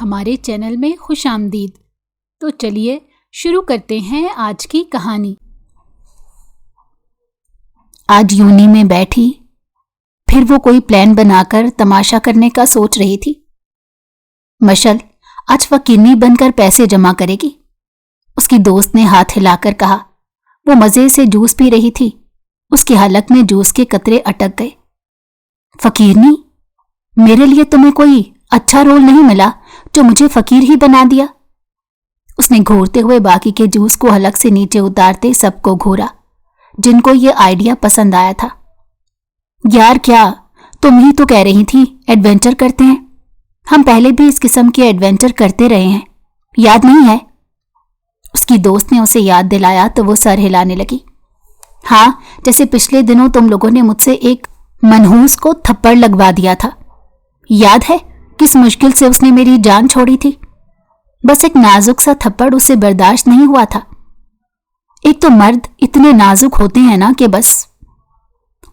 ہمارے چینل میں خوش آمدید۔ تو چلیے شروع کرتے ہیں آج کی کہانی۔ آج یونی میں بیٹھی، پھر وہ کوئی پلان بنا کر تماشا کرنے کا سوچ رہی تھی۔ مشل آج فقیرنی بن کر پیسے جمع کرے گی، اس کی دوست نے ہاتھ ہلا کر کہا۔ وہ مزے سے جوس پی رہی تھی، اس کے حلق میں جوس کے قطرے اٹک گئے۔ فقیرنی، میرے لیے تمہیں کوئی اچھا رول نہیں ملا جو مجھے فقیر ہی بنا دیا؟ اس نے گھورتے ہوئے باقی کے جوس کو حلق سے نیچے اتارتے سب کو گھورا جن کو یہ آئیڈیا پسند آیا تھا۔ یار کیا تم ہی تو کہہ رہی تھی ایڈونچر کرتے ہیں، ہم پہلے بھی اس قسم کے ایڈونچر کرتے رہے ہیں، یاد نہیں ہے؟ اس کی دوست نے اسے یاد دلایا تو وہ سر ہلانے لگی۔ ہاں، جیسے پچھلے دنوں تم لوگوں نے مجھ سے ایک منحوس کو تھپڑ لگوا دیا تھا، یاد ہے کس مشکل سے اس نے میری جان چھوڑی تھی؟ بس ایک نازک سا تھپڑ اسے برداشت نہیں ہوا تھا۔ ایک تو مرد اتنے نازک ہوتے ہیں نا کہ بس۔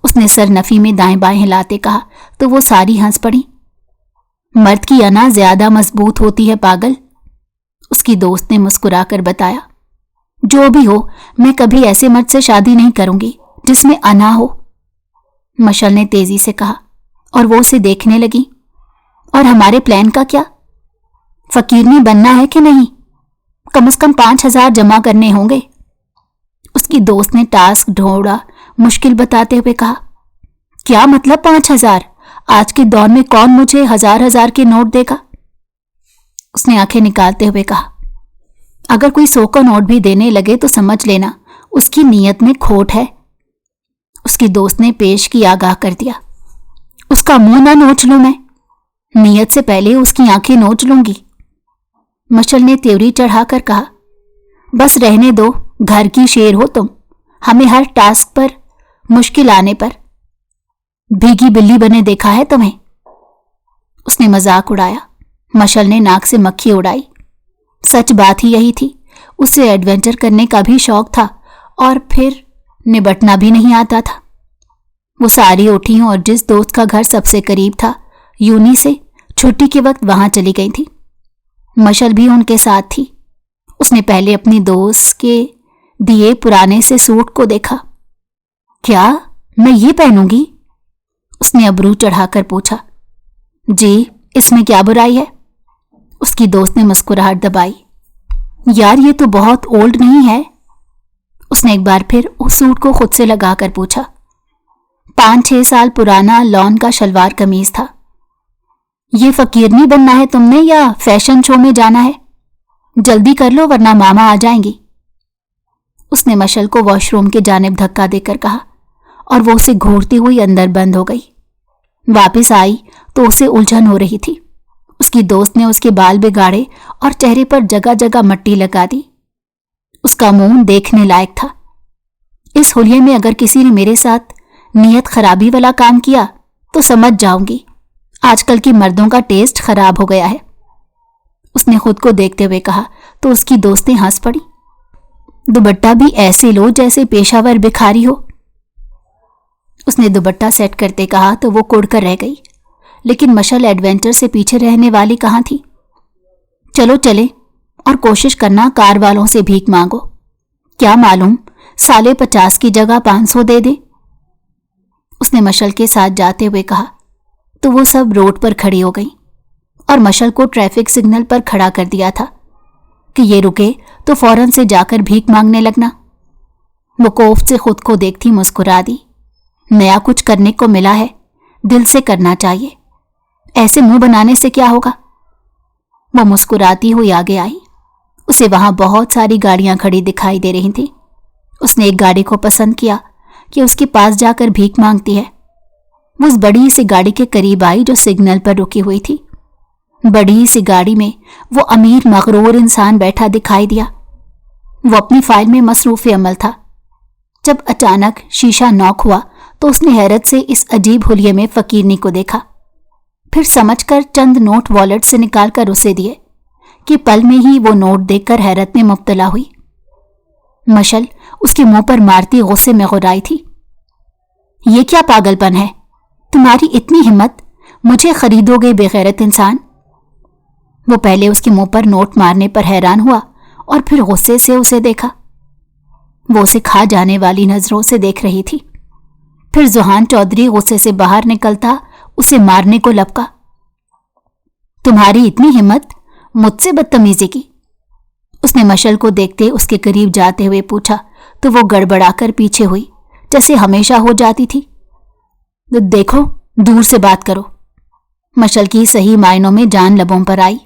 اس نے سر نفی میں دائیں بائیں ہلاتے کہا تو وہ ساری ہنس پڑی۔ مرد کی انا زیادہ مضبوط ہوتی ہے پاگل، اس کی دوست نے مسکرا کر بتایا۔ جو بھی ہو، میں کبھی ایسے مرد سے شادی نہیں کروں گی جس میں انا ہو، مشل نے تیزی سے کہا، اور وہ اسے دیکھنے لگی۔ اور ہمارے پلان کا کیا؟ فقیرنی بننا ہے کہ نہیں؟ کم از کم 5,000 جمع کرنے ہوں گے، اس کی دوست نے ٹاسک ڈھونڈا مشکل بتاتے ہوئے کہا۔ کیا مطلب 5,000؟ آج کے دور میں کون مجھے 1,000 کے نوٹ دے گا؟ اس نے آنکھیں نکالتے ہوئے کہا۔ اگر کوئی 100 کا نوٹ بھی دینے لگے تو سمجھ لینا اس کی نیت میں کھوٹ ہے، اس کی دوست نے پیش کی آگاہ کر دیا۔ اس کا منہ نہ نوچ لوں میں، نیت سے پہلے اس کی آنکھیں نوچ لوں گی، مشل نے تیوری چڑھا کر کہا۔ بس رہنے دو، گھر کی شیر ہو تم، ہمیں ہر ٹاسک پر مشکل آنے پر بھیگی بلی بنے دیکھا ہے تمہیں؟ اس نے مذاق اڑایا۔ مشل نے ناک سے مکھی اڑائی۔ سچ بات ہی یہی تھی، اسے ایڈونچر کرنے کا بھی شوق تھا اور پھر نبٹنا بھی نہیں آتا تھا۔ وہ ساری اٹھی اور جس دوست کا گھر سب سے قریب تھا یونی سے چھٹی کے وقت وہاں چلی گئی تھی۔ مشل بھی ان کے ساتھ تھی۔ اس نے پہلے اپنی دوست کے دیے پرانے سے سوٹ کو دیکھا۔ کیا میں یہ پہنوں گی؟ اس نے ابرو چڑھا کر پوچھا۔ جی، اس میں کیا برائی ہے؟ اس کی دوست نے مسکراہٹ دبائی۔ یار یہ تو بہت اولڈ نہیں ہے؟ اس نے ایک بار پھر اس سوٹ کو خود سے لگا کر پوچھا۔ 5-6 سال پرانا لان کا شلوار قمیض تھا۔ یہ فقیرنی بننا ہے تم نے یا فیشن شو میں جانا ہے؟ جلدی کر لو ورنہ ماما آ جائیں گی، اس نے مشل کو واش روم کے جانب دھکا دے کر کہا، اور وہ اسے گھورتی ہوئی اندر بند ہو گئی۔ واپس آئی تو اسے الجھن ہو رہی تھی۔ اس کی دوست نے اس کے بال بگاڑے اور چہرے پر جگہ جگہ مٹی لگا دی۔ اس کا منہ دیکھنے لائق تھا۔ اس حلیے میں اگر کسی نے میرے ساتھ نیت خرابی والا کام کیا تو سمجھ جاؤں گی آج کل کی مردوں کا ٹیسٹ خراب ہو گیا ہے، اس نے خود کو دیکھتے ہوئے کہا تو اس کی دوستیں ہنس پڑی۔ دوپٹہ بھی ایسے لو جیسے پیشہ ور بکھاری ہو، اس نے دوپٹہ سیٹ کرتے کہا تو وہ کڑ کر رہ گئی۔ لیکن مشل ایڈونچر سے پیچھے رہنے والی کہاں تھی؟ چلو چلے اور کوشش کرنا کار والوں سے بھیک مانگو، کیا معلوم 50 کی جگہ 500 دے دے، اس نے مشل کے ساتھ جاتے ہوئے کہا تو وہ سب روڈ پر کھڑی ہو گئی اور مشل کو ٹریفک سگنل پر کھڑا کر دیا تھا کہ یہ رکے تو فوراً سے جا کر بھیک مانگنے لگنا۔ وہ کوفت سے خود کو دیکھتی مسکرا دی۔ نیا کچھ کرنے کو ملا ہے، دل سے کرنا چاہیے، ایسے منہ بنانے سے کیا ہوگا؟ وہ مسکراتی ہوئی آگے آئی۔ اسے وہاں بہت ساری گاڑیاں کھڑی دکھائی دے رہی تھیں۔ اس نے ایک گاڑی کو پسند کیا کہ اس کے پاس جا کر بھیک مانگتی ہے۔ وہ اس بڑی سی گاڑی کے قریب آئی جو سگنل پر رکی ہوئی تھی۔ بڑی سی گاڑی میں وہ امیر مغرور انسان بیٹھا دکھائی دیا۔ وہ اپنی فائل میں مصروف عمل تھا۔ جب اچانک شیشہ نوک ہوا تو اس نے حیرت سے اس عجیب حلیے میں فقیرنی کو دیکھا، پھر سمجھ کر چند نوٹ والٹ سے نکال کر اسے دیے کہ پل میں ہی وہ نوٹ دیکھ کر حیرت میں مبتلا ہوئی۔ مشل اس کے منہ پر مارتی غصے میں غرائی تھی۔ یہ کیا پاگل پن ہے؟ تمہاری اتنی ہمت، مجھے خریدو گے بے غیرت انسان؟ वो पहले उसके मुंह पर नोट मारने पर हैरान हुआ और फिर गुस्से से उसे देखा। वो उसे खा जाने वाली नजरों से देख रही थी। फिर जुहान चौधरी गुस्से से बाहर निकलता उसे मारने को लपका। तुम्हारी इतनी हिम्मत, मुझसे बदतमीजी की? उसने मशल को देखते उसके करीब जाते हुए पूछा तो वो गड़बड़ाकर पीछे हुई, जैसे हमेशा हो जाती थी। देखो, दूर से बात करो। मशल की सही मायनों में जान लबों पर आई।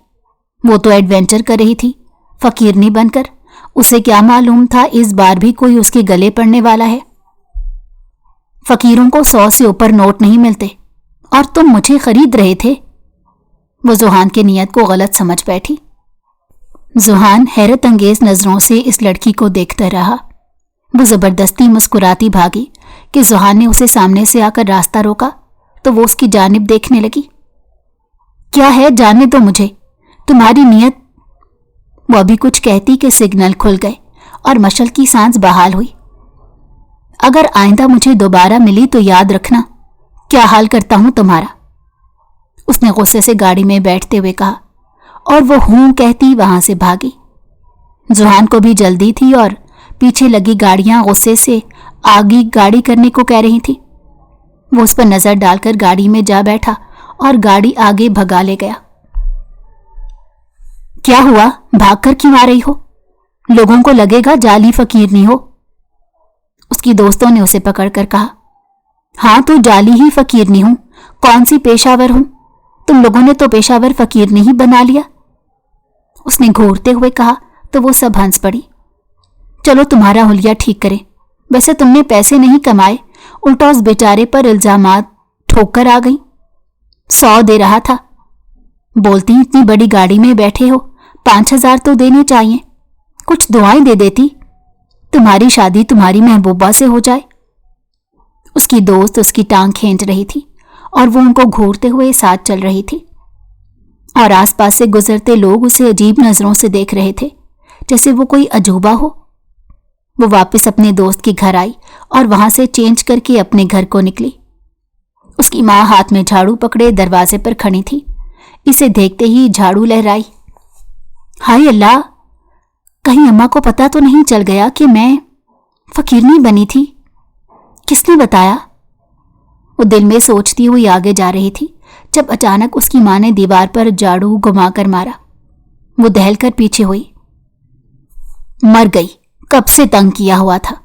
वो तो एडवेंचर कर रही थी, फकीरनी बनकर। उसे क्या मालूम था इस बार भी कोई उसके गले पड़ने वाला है। फकीरों को 100 से ऊपर नोट नहीं मिलते और तुम मुझे खरीद रहे थे। वो जुहान की नीयत को गलत समझ बैठी। जुहान हैरत अंगेज नजरों से इस लड़की को देखता रहा। वो जबरदस्ती मुस्कुराती भागी कि जुहान ने उसे सामने से आकर रास्ता रोका तो वो उसकी जानिब देखने लगी। क्या है, जानने दो मुझे, तुम्हारी नीयत। वो अभी कुछ कहती कि सिग्नल खुल गए और मशल की सांस बहाल हुई। अगर आइंदा मुझे दोबारा मिली तो याद रखना क्या हाल करता हूं तुम्हारा, उसने गुस्से से गाड़ी में बैठते हुए कहा और वो हूं कहती वहां से भागी। जुहान को भी जल्दी थी और पीछे लगी गाड़ियां गुस्से से आगे गाड़ी करने को कह रही थी। वो उस पर नजर डालकर गाड़ी में जा बैठा और गाड़ी आगे भगा ले गया। क्या हुआ, भागकर क्यों आ रही हो? लोगों को लगेगा जाली फकीरनी हो। उसकी दोस्तों ने उसे पकड़कर कहा। हाँ, तो जाली ही फकीरनी हूं, कौन सी पेशावर हूं? तुम लोगों ने तो पेशावर फकीरनी ही बना लिया, उसने घूरते हुए कहा तो वो सब हंस पड़ी। चलो तुम्हारा हुलिया ठीक करें। वैसे तुमने पैसे नहीं कमाए, उल्टा उस बेचारे पर इल्जामात ठोक कर आ गई। 100 दे रहा था। बोलती इतनी बड़ी गाड़ी में बैठे हो, 5,000 तो देने चाहिए। कुछ दुआएं दे देती, तुम्हारी शादी तुम्हारी महबूबा से हो जाए। उसकी दोस्त उसकी टांग खींच रही थी और वो उनको घूरते हुए साथ चल रही थी और आसपास से गुजरते लोग उसे अजीब नजरों से देख रहे थे, जैसे वो कोई अजूबा हो। वो वापस अपने दोस्त के घर आई और वहां से चेंज करके अपने घर को निकली। उसकी मां हाथ में झाड़ू पकड़े दरवाजे पर खड़ी थी। इसे देखते ही झाड़ू लहराई। हाय अल्लाह, कहीं अम्मा को पता तो नहीं चल गया कि मैं फकीरनी बनी थी? किसने बताया? वो दिल में सोचती हुई आगे जा रही थी जब अचानक उसकी मां ने दीवार पर झाड़ू घुमाकर मारा। वो दहलकर पीछे हुई। मर गई, कब से तंग किया हुआ था।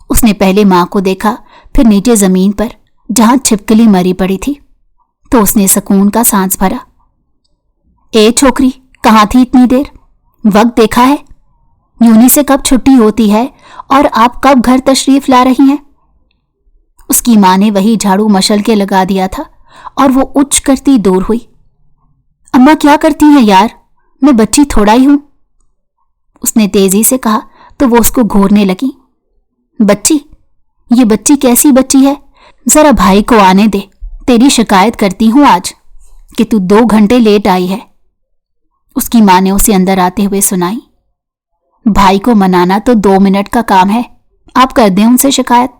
उसने पहले मां को देखा, फिर नीचे जमीन पर जहां छिपकली मरी पड़ी थी, तो उसने सुकून का सांस भरा। ए छोकरी, कहां थी इतनी देर? वक्त देखा है? यूनी से कब छुट्टी होती है और आप कब घर तशरीफ ला रही हैं? उसकी मां ने वही झाड़ू मशल के लगा दिया था और वो उच्च करती दूर हुई। अम्मा क्या करती हैं यार, मैं बच्ची थोड़ा ही हूं, उसने तेजी से कहा तो वो उसको घूरने लगी। बच्ची? ये बच्ची कैसी बच्ची है? जरा भाई को आने दे, तेरी शिकायत करती हूं आज कि तू 2 घंटे लेट आई है, उसकी मां ने उसे अंदर आते हुए सुनाई। भाई को मनाना तो 2 मिनट का काम है, आप कर दें उनसे शिकायत।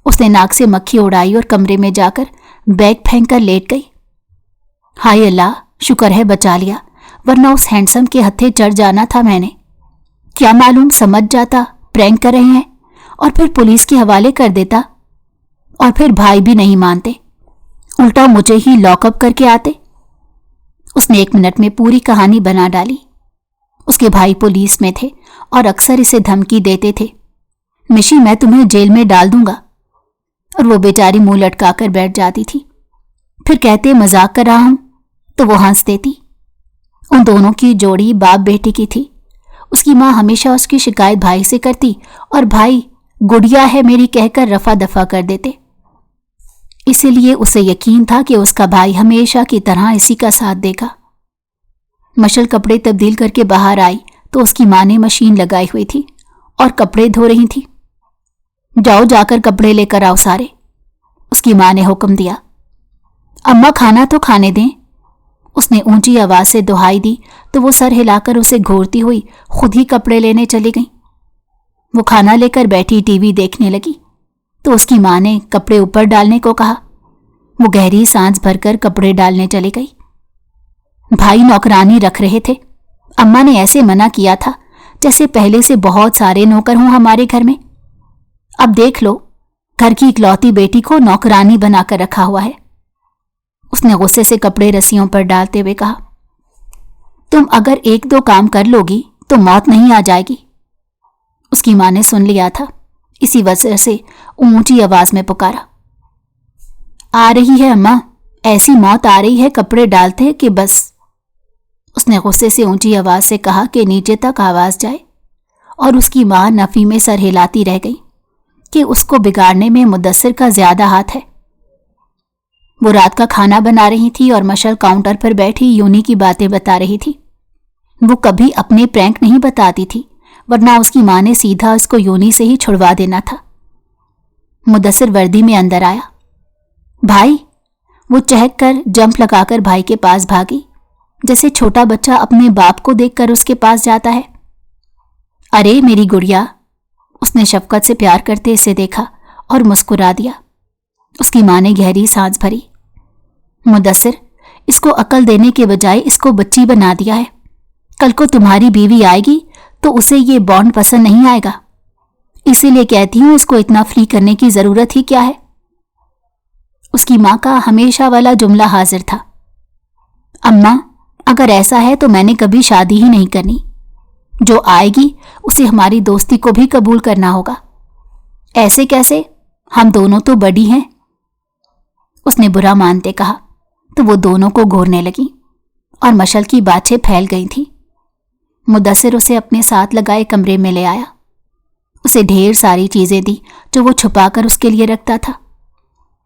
उसने नाक से मक्खी उड़ाई और कमरे में जाकर बैग फेंक कर लेट गई। हाय अल्लाह, शुक्र है बचा लिया, वरना उस हैंडसम के हत्थे चढ़ जाना था मैंने। क्या मालूम समझ जाता प्रैंक कर रहे हैं और फिर पुलिस के हवाले कर देता, और फिर भाई भी नहीं मानते, उल्टा मुझे ही लॉकअप करके आते। उसने 1 मिनट में पूरी कहानी बना डाली। उसके भाई पुलिस में थे और अक्सर इसे धमकी देते थे, मिशी मैं तुम्हें जेल में डाल दूंगा, और वो बेचारी मुंह लटकाकर बैठ जाती थी। फिर कहते मजाक कर रहा हूं तो वो हंस देती। उन दोनों की जोड़ी बाप बेटे की थी। उसकी मां हमेशा उसकी शिकायत भाई से करती और भाई गुड़िया है मेरी कहकर रफा दफा कर देते। इसीलिए उसे यकीन था कि उसका भाई हमेशा की तरह इसी का साथ देगा। मशल कपड़े तब्दील करके बाहर आई तो उसकी मां ने मशीन लगाई हुई थी और कपड़े धो रही थी। जाओ जाकर कपड़े लेकर आओ सारे, उसकी मां ने हुक्म दिया। अम्मा खाना तो खाने दें, उसने ऊंची आवाज से दुहाई दी तो वो सर हिलाकर उसे घूरती हुई खुद ही कपड़े लेने चली गई। वो खाना लेकर बैठी टीवी देखने लगी तो उसकी मां ने कपड़े ऊपर डालने को कहा। वो गहरी सांस भरकर कपड़े डालने चली गई। भाई नौकरानी रख रहे थे। अम्मा ने ऐसे मना किया था जैसे पहले से बहुत सारे नौकर हों हमारे घर में। अब देख लो, घर की इकलौती बेटी को नौकरानी बनाकर रखा हुआ है। उसने गुस्से से कपड़े रस्सियों पर डालते हुए कहा, तुम अगर एक दो काम कर लोगी तो मौत नहीं आ जाएगी। उसकी मां ने सुन लिया था, इसी वजह से ऊंची आवाज में पुकारा, आ रही है अम्मा, ऐसी मौत आ रही है कपड़े डालते कि बस। उसने गुस्से से ऊंची आवाज से कहा कि नीचे तक आवाज जाए, और उसकी मां नफी में सर हिलाती रह गई कि उसको बिगाड़ने में मुदस्सिर का ज्यादा हाथ है। वो रात का खाना बना रही थी और मशल काउंटर पर बैठी यूनी की बातें बता रही थी। वो कभी अपने प्रैंक नहीं बताती थी, वरना उसकी मां ने सीधा उसको यूनी से ही छुड़वा देना था। मुदस्सिर वर्दी में अंदर आया। भाई, वो चहक कर जंप लगाकर भाई के पास भागी, जैसे छोटा बच्चा अपने बाप को देखकर उसके पास जाता है। अरे मेरी गुड़िया, उसने शफकत से प्यार करते इसे देखा और मुस्कुरा दिया। उसकी मां ने गहरी सांस भरी। मुदस्सिर, इसको अकल देने के बजाय इसको बच्ची बना दिया है। कल को तुम्हारी बीवी आएगी तो उसे ये बॉन्ड पसंद नहीं आएगा। इसीलिए कहती हूं इसको इतना फ्री करने की जरूरत ही क्या है। उसकी मां का हमेशा वाला जुमला हाजिर था, अम्मा, अगर ऐसा है तो मैंने कभी शादी ही नहीं करनी। जो आएगी उसे हमारी दोस्ती को भी कबूल करना होगा। ऐसे कैसे, हम दोनों तो बड़ी हैं। उसने बुरा मानते कहा तो वो दोनों को घूरने लगी और मशल की बातें फैल गई थी। मुदस्सिर उसे अपने साथ लगाए कमरे में ले आया। उसे ढेर सारी चीजें दी जो वो छुपाकर उसके लिए रखता था।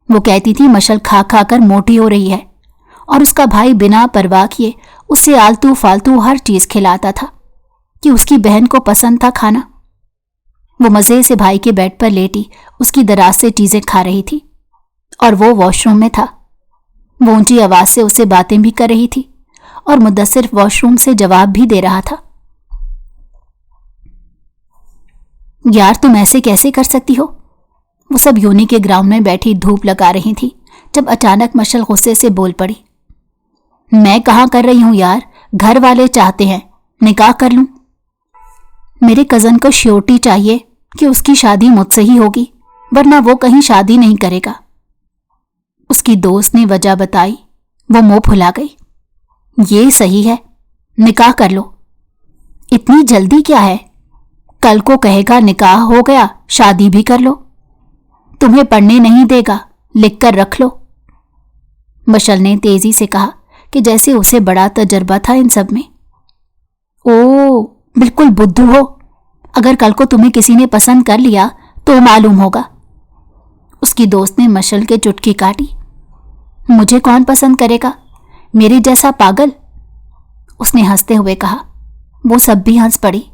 वो कहती थी मशल खा खा कर मोटी हो रही है, और उसका भाई बिना परवाह किए उसे आलतू फालतू हर चीज खिलाता था कि उसकी बहन को पसंद था खाना। वो मजे से भाई के बेड पर लेटी उसकी दराज से चीजें खा रही थी, और वो वॉशरूम में था। वो ऊंची आवाज से उसे बातें भी कर रही थी और मुदस्सिर वॉशरूम से जवाब भी दे रहा था। यार, तुम ऐसे कैसे कर सकती हो? वो सब यूनी के ग्राउंड में बैठी धूप लगा रही थी जब अचानक मशल गुस्से से बोल पड़ी, मैं कहाँ कर रही हूं यार, घर वाले चाहते हैं निकाह कर लूं। मेरे कजन को श्योरिटी चाहिए कि उसकी शादी मुझसे ही होगी, वरना वो कहीं शादी नहीं करेगा। उसकी दोस्त ने वजह बताई। वो मुंह फुला गई। ये सही है, निकाह कर लो। इतनी जल्दी क्या है? कल को कहेगा निकाह हो गया, शादी भी कर लो। तुम्हें पढ़ने नहीं देगा, लिख कर रख लो। मशल ने तेजी से कहा कि जैसे उसे बड़ा तजर्बा था इन सब में। ओ, बिल्कुल बुद्धू हो। अगर कल को तुम्हें किसी ने पसंद कर लिया तो मालूम होगा। उसकी दोस्त ने मशल के चुटकी काटी। मुझे कौन पसंद करेगा, मेरे जैसा पागल? उसने हंसते हुए कहा। वो सब भी हंस पड़ी।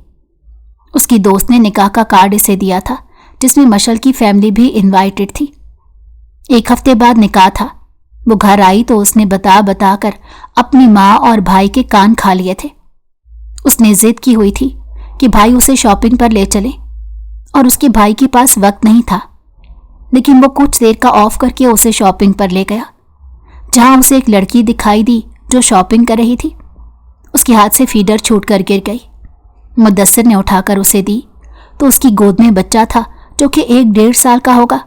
उसकी दोस्त ने निकाह का कार्ड इसे दिया था, जिसमें मशल की फैमिली भी इनवाइटेड थी। 1 हफ्ते बाद निकाह था। वो घर आई तो उसने बता कर अपनी माँ और भाई के कान खा लिए थे। उसने जिद की हुई थी कि भाई उसे शॉपिंग पर ले चले, और उसके भाई के पास वक्त नहीं था, लेकिन वो कुछ देर का ऑफ करके उसे शॉपिंग पर ले गया, जहां उसे एक लड़की दिखाई दी जो शॉपिंग कर रही थी। उसके हाथ से फीडर छूटकर गिर गई। मुदस्सिर ने उठाकर उसे दी तो उसकी गोद में बच्चा था जो कि 1-1.5 साल का होगा।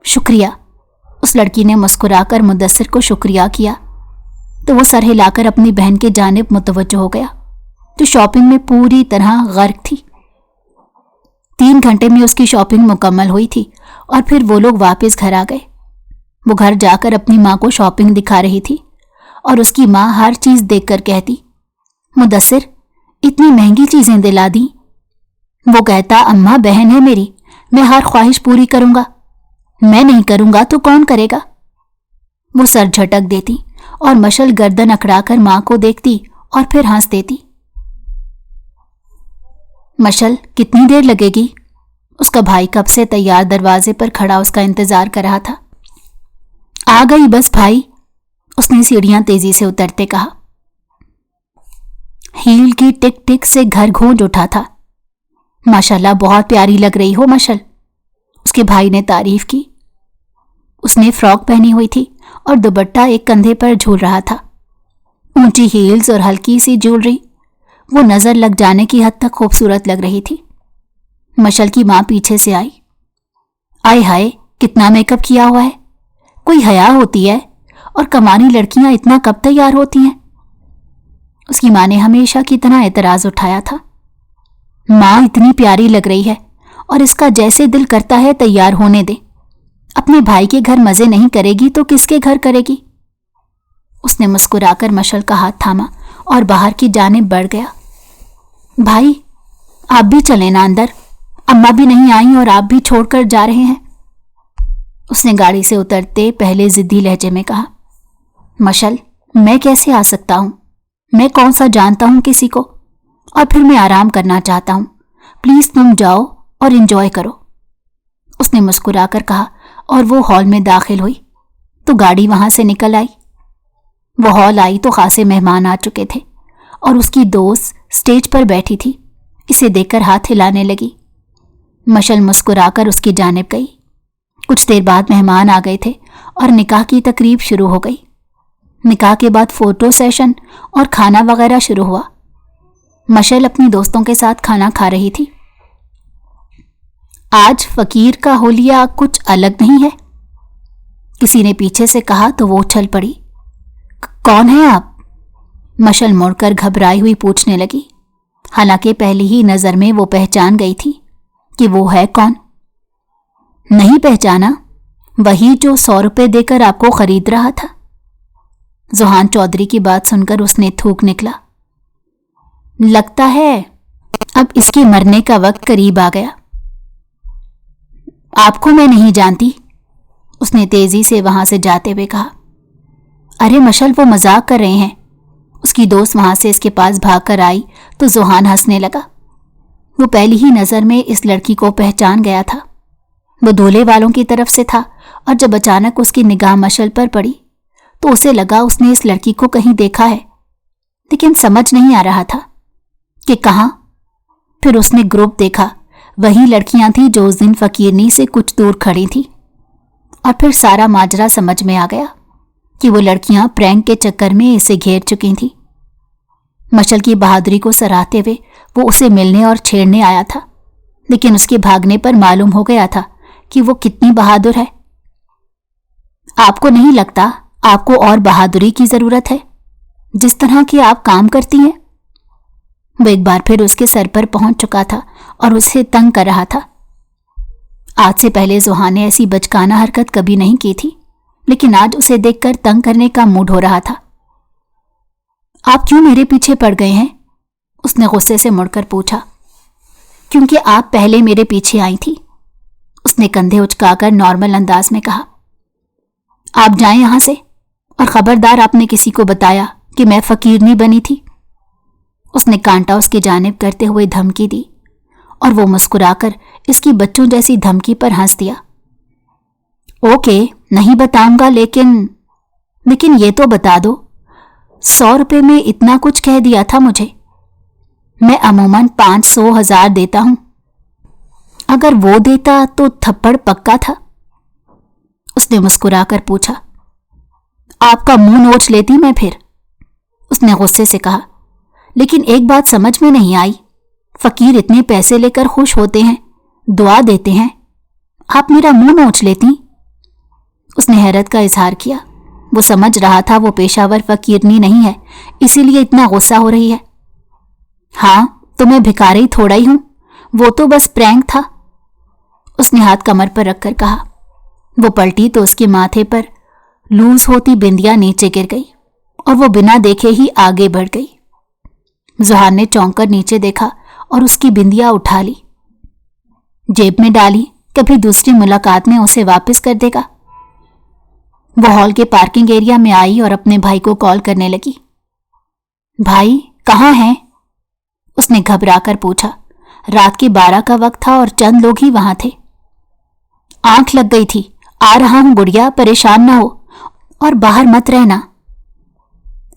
शुक्रिया, उस लड़की ने मुस्कुराकर मुदस्सिर को शुक्रिया किया तो वो सर हिलाकर अपनी बहन के जानिब मुतवज्जो हो गया, जो शॉपिंग में पूरी तरह गर्क थी। 3 घंटे में उसकी शॉपिंग मुकम्मल हुई थी और फिर वो लोग वापस घर आ गए। वो घर जाकर अपनी माँ को शॉपिंग दिखा रही थी और उसकी माँ हर चीज देखकर कहती, मुदस्सिर, इतनी महंगी चीजें दिला दी। वो कहता, अम्मा बहन है मेरी, मैं हर ख्वाहिश पूरी करूंगा। मैं नहीं करूंगा तो कौन करेगा? वो सर झटक देती और मशल गर्दन अकड़ाकर माँ को देखती और फिर हंस देती। मशल, कितनी देर लगेगी? उसका भाई कब से तैयार दरवाजे पर खड़ा उसका इंतजार कर रहा था। आ गई बस भाई, उसने सीढ़ियां तेजी से उतरते कहा। हील की टिक टिक से घर गूंज उठा था। माशाल्लाह, बहुत प्यारी लग रही हो मशल, उसके भाई ने तारीफ की। उसने फ्रॉक पहनी हुई थी और दुपट्टा एक कंधे पर झूल रहा था। ऊंची हील्स और हल्की सी ज्वेलरी वो नजर लग जाने की हद तक खूबसूरत लग रही थी। मशल की मां पीछे से आई। आय हाय, कितना मेकअप किया हुआ है, कोई हया होती है, और कमानी लड़कियां इतना कब तैयार होती हैं? उसकी मां ने हमेशा की तरह एतराज उठाया था। मां इतनी प्यारी लग रही है और इसका जैसे दिल करता है तैयार होने दे। अपने भाई के घर मजे नहीं करेगी तो किसके घर करेगी? उसने मुस्कुराकर मशल का हाथ थामा और बाहर की जानिब बढ़ गया। भाई, आप भी चलें ना अंदर, अम्मा भी नहीं आई और आप भी छोड़कर जा रहे हैं। उसने गाड़ी से उतरते पहले जिद्दी लहजे में कहा। मशल, मैं कैसे आ सकता हूं? मैं कौन सा जानता हूं किसी को? और फिर मैं आराम करना चाहता हूं। प्लीज तुम जाओ और एंजॉय करो, उसने मुस्कुराकर कहा और वो हॉल में दाखिल हुई तो गाड़ी वहां से निकल आई। वो हॉल आई तो खासे मेहमान आ चुके थे और उसकी दोस्त स्टेज पर बैठी थी। इसे देखकर हाथ हिलाने लगी। मशल मुस्कुराकर उसकी जानिब गई। कुछ देर बाद मेहमान आ गए थे और निकाह की तकरीब शुरू हो गई। निकाह के बाद फोटो सेशन और खाना वगैरह शुरू हुआ। मशल अपनी दोस्तों के साथ खाना खा रही थी। आज फकीर का होलिया कुछ अलग नहीं है, किसी ने पीछे से कहा तो वो उछल पड़ी। कौन है आप? मशल मुड़कर घबराई हुई पूछने लगी। हालांकि पहली ही नजर में वो पहचान गई थी कि वो है कौन। नहीं पहचाना? वही जो 100 रुपए देकर आपको खरीद रहा था। जुहान चौधरी की बात सुनकर उसने थूक निकला। लगता है अब इसके मरने का वक्त करीब आ गया। आपको मैं नहीं जानती, उसने तेजी से वहां से जाते हुए कहा। अरे मशल, वो मजाक कर रहे हैं। उसकी दोस्त वहां से इसके पास भागकर आई तो जुहान हंसने लगा। वो पहली ही नजर में इस लड़की को पहचान गया था। वो दूल्हे वालों की तरफ से था और जब अचानक उसकी निगाह मशल पर पड़ी तो उसे लगा उसने इस लड़की को कहीं देखा है, लेकिन समझ नहीं आ रहा था कि कहां। फिर उसने ग्रुप देखा। वही लड़कियां थी जो उस दिन फकीरनी से कुछ दूर खड़ी थी। और फिर सारा माजरा समझ में आ गया कि वो लड़कियां प्रैंक के चक्कर में इसे घेर चुकी थीं। मशल की बहादुरी को सराहते हुए वो उसे मिलने और छेड़ने आया था, लेकिन उसके भागने पर मालूम हो गया था कि वो कितनी बहादुर है। आपको नहीं लगता आपको और बहादुरी की जरूरत है, जिस तरह की आप काम करती हैं? वो एक बार फिर उसके सर पर पहुंच चुका था और उसे तंग कर रहा था। आज से पहले जुहान ने ऐसी बचकाना हरकत कभी नहीं की थी, लेकिन आज उसे देखकर तंग करने का मूड हो रहा था। आप क्यों मेरे पीछे पड़ गए हैं? उसने गुस्से से मुड़कर पूछा। क्योंकि आप पहले मेरे पीछे आई थी, उसने कंधे उचकाकर नॉर्मल अंदाज में कहा। आप जाएं यहां से, और खबरदार आपने किसी को बताया कि मैं फकीरनी बनी थी। उसने कांटा उसकी जानिब करते हुए धमकी दी और वो मुस्कुराकर इसकी बच्चों जैसी धमकी पर हंस दिया। ओके, नहीं बताऊंगा, लेकिन ये तो बता दो, 100 रुपए में इतना कुछ कह दिया था मुझे। मैं अमूमन 500-1000 देता हूं। अगर वो देता तो थप्पड़ पक्का था, उसने मुस्कुराकर पूछा। आपका मुंह नोच लेती मैं फिर, उसने गुस्से से कहा। लेकिन एक बात समझ में नहीं आई, फकीर इतने पैसे लेकर खुश होते हैं, दुआ देते हैं, आप मेरा मुंह नोच लेती? उसने हैरत का इजहार किया। वो समझ रहा था वो पेशावर फकीरनी नहीं है, इसीलिए इतना गुस्सा हो रही है। हाँ, तो मैं भिखारी थोड़ा ही हूं, वो तो बस प्रैंक था, उसने हाथ कमर पर रखकर कहा। वो पलटी तो उसके माथे पर लूज होती बिंदिया नीचे गिर गई और वो बिना देखे ही आगे बढ़ गई। जुहान ने चौंक कर नीचे देखा और उसकी बिंदिया उठा ली, जेब में डाली। कभी दूसरी मुलाकात में उसे वापस कर देगा। वो हॉल के पार्किंग एरिया में आई और अपने भाई को कॉल करने लगी। भाई कहाँ हैं? उसने घबराकर पूछा। रात के 12 का वक्त था और चंद लोग ही वहां थे। आंख लग गई थी, आ रहा हूं गुड़िया, परेशान ना हो, और बाहर मत रहना,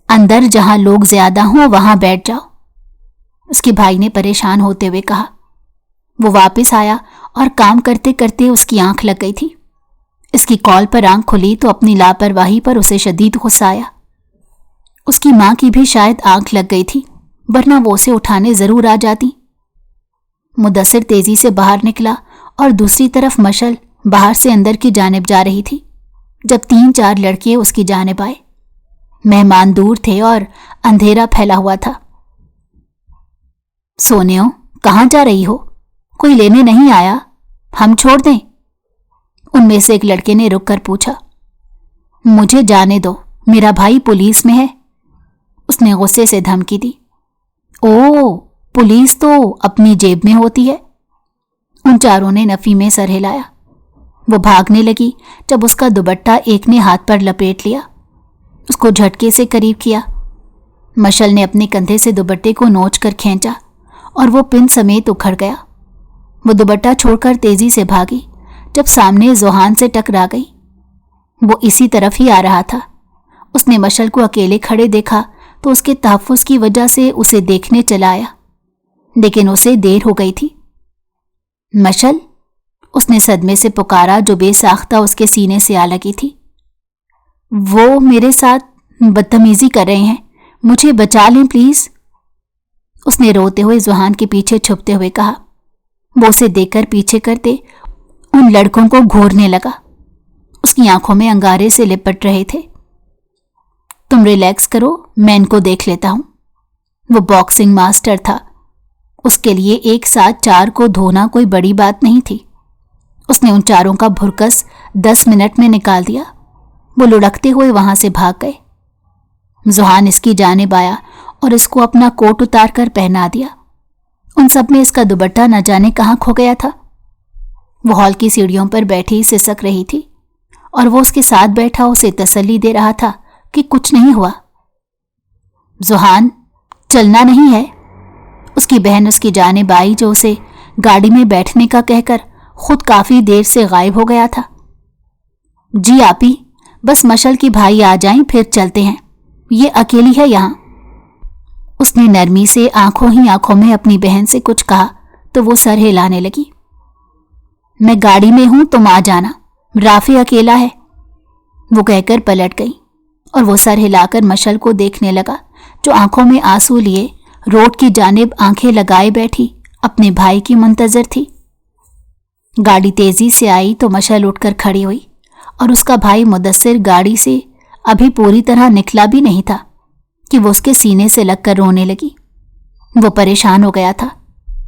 अंदर जहां लोग ज्यादा हों वहां बैठ जाओ, उसके भाई ने परेशान होते हुए कहा। वो वापस आया और काम करते करते उसकी आंख लग गई थी। इसकी कॉल पर आंख खुली तो अपनी लापरवाही पर उसे शदीद गुस्सा आया। اس کی ماں کی بھی شاید آنکھ لگ گئی تھی، ورنہ وہ اسے اٹھانے ضرور آ جاتی۔ مدثر تیزی سے باہر نکلا اور دوسری طرف مشل باہر سے اندر کی جانب جا رہی تھی جب 3-4 لڑکے اس کی جانب آئے۔ مہمان دور تھے اور اندھیرا پھیلا ہوا تھا۔ سونیو، کہاں جا رہی ہو؟ کوئی لینے نہیں آیا؟ ہم چھوڑ دیں؟ ان میں سے ایک لڑکے نے رک کر پوچھا۔ مجھے جانے دو، میرا بھائی پولیس میں ہے، اس نے غصے سے دھمکی دی۔ او، پولیس تو اپنی جیب میں ہوتی ہے۔ ان چاروں نے نفی میں سر ہلایا۔ وہ بھاگنے لگی جب اس کا دوپٹہ ایک نے ہاتھ پر لپیٹ لیا، اس کو جھٹکے سے قریب کیا۔ مشل نے اپنے کندھے سے دوپٹے کو نوچ کر کھینچا اور وہ پن سمیت اکھڑ گیا۔ وہ دوپٹہ چھوڑ کر تیزی سے بھاگی جب سامنے زوہان سے ٹکرا گئی۔ وہ اسی طرف ہی آ رہا تھا۔ اس نے مشل کو اکیلے کھڑے دیکھا تو اس کے تحفظ کی وجہ سے اسے دیکھنے چلا آیا، لیکن اسے دیر ہو گئی تھی۔ مشل، اس نے صدمے سے پکارا جو بے ساختہ اس کے سینے سے آ لگی تھی۔ وہ میرے ساتھ بدتمیزی کر رہے ہیں، مجھے بچا لیں پلیز، اس نے روتے ہوئے زوہان کے پیچھے چھپتے ہوئے کہا۔ وہ اسے دیکھ کر پیچھے کرتے ان لڑکوں کو گھورنے لگا۔ اس کی آنکھوں میں انگارے سے لپٹ رہے تھے۔ تم ریلیکس کرو، میں ان کو دیکھ لیتا ہوں۔ وہ باکسنگ ماسٹر تھا، اس کے لیے ایک ساتھ 4 کو دھونا کوئی بڑی بات نہیں تھی۔ اس نے ان چاروں کا بھرکس 10 منٹ میں نکال دیا۔ وہ لڑکتے ہوئے وہاں سے بھاگ گئے۔ زوہان اس کی جانب آیا اور اس کو اپنا کوٹ اتار کر پہنا دیا۔ ان سب میں اس کا دوپٹہ نہ جانے کہاں کھو گیا تھا۔ وہ ہال کی سیڑھیوں پر بیٹھی سسک رہی تھی اور وہ اس کے ساتھ بیٹھا اسے تسلی دے رہا تھا کہ کچھ نہیں ہوا۔ زوہان، چلنا نہیں ہے؟ اس کی بہن اس کی جانب آئی جو اسے گاڑی میں بیٹھنے کا کہہ کر خود کافی دیر سے غائب ہو گیا تھا۔ جی آپی، بس مشل کی بھائی آ جائیں پھر چلتے ہیں، یہ اکیلی ہے یہاں۔ اس نے نرمی سے آنکھوں ہی آنکھوں میں اپنی بہن سے کچھ کہا تو وہ سر ہلانے لگی۔ میں گاڑی میں ہوں، تم آ جانا، رافع اکیلا ہے، وہ کہہ کر پلٹ گئی اور وہ سر ہلا کر مشل کو دیکھنے لگا جو آنکھوں میں آنسو لیے روڈ کی جانب آنکھیں لگائے بیٹھی اپنے بھائی کی منتظر تھی۔ گاڑی تیزی سے آئی تو مشل اٹھ کر کھڑی ہوئی اور اس کا بھائی مدثر گاڑی سے ابھی پوری طرح نکلا بھی نہیں تھا کہ وہ اس کے سینے سے لگ کر رونے لگی۔ وہ پریشان ہو گیا تھا،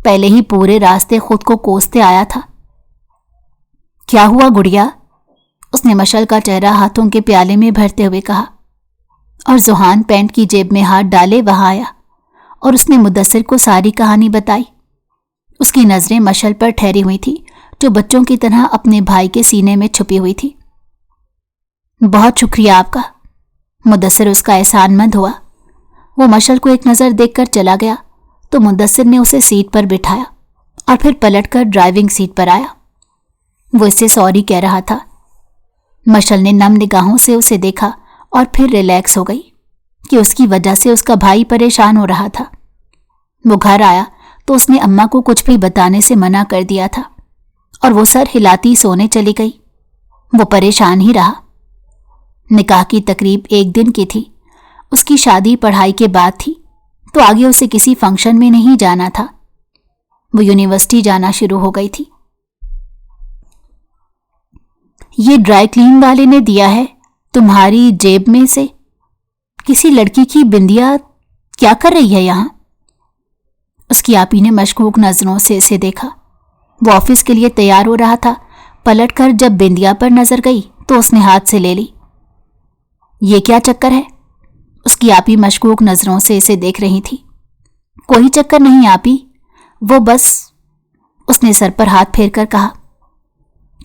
پہلے ہی پورے راستے خود کو کوستے آیا تھا۔ کیا ہوا گڑیا؟ اس نے مشل کا چہرہ ہاتھوں کے پیالے میں بھرتے ہوئے کہا، اور زوہان پینٹ کی جیب میں ہاتھ ڈالے وہاں آیا اور اس نے مدثر کو ساری کہانی بتائی۔ اس کی نظریں مشل پر ٹھہری ہوئی تھی جو بچوں کی طرح اپنے بھائی کے سینے میں چھپی ہوئی تھی۔ بہت شکریہ آپ کا، مدثر اس کا احسان مند ہوا۔ وہ مشل کو ایک نظر دیکھ کر چلا گیا تو مدثر نے اسے سیٹ پر بٹھایا اور پھر پلٹ کر ڈرائیونگ سیٹ پر آیا۔ وہ اس سے سوری کہہ رہا تھا۔ مشل نے نم نگاہوں سے اسے دیکھا اور پھر ریلیکس ہو گئی کہ اس کی وجہ سے اس کا بھائی پریشان ہو رہا تھا۔ وہ گھر آیا تو اس نے اماں کو کچھ بھی بتانے سے منع کر دیا تھا اور وہ سر ہلاتی سونے چلی گئی۔ وہ پریشان ہی رہا۔ نکاح کی تقریب 1 دن کی تھی، اس کی شادی پڑھائی کے بعد تھی تو آگے اسے کسی فنکشن میں نہیں جانا تھا۔ وہ یونیورسٹی جانا شروع ہو گئی تھی۔ یہ ڈرائی کلین والے نے دیا ہے تمہاری جیب میں سے؟ کسی لڑکی کی بندیا کیا کر رہی ہے یہاں؟ اس کی آپی نے مشکوک نظروں سے اسے دیکھا۔ وہ آفس کے لیے تیار ہو رہا تھا، پلٹ کر جب بندیا پر نظر گئی تو اس نے ہاتھ سے لے لی۔ یہ کیا چکر ہے؟ اس کی آپی مشکوک نظروں سے اسے دیکھ رہی تھی۔ کوئی چکر نہیں آپی، وہ بس، اس نے سر پر ہاتھ پھیر کر کہا۔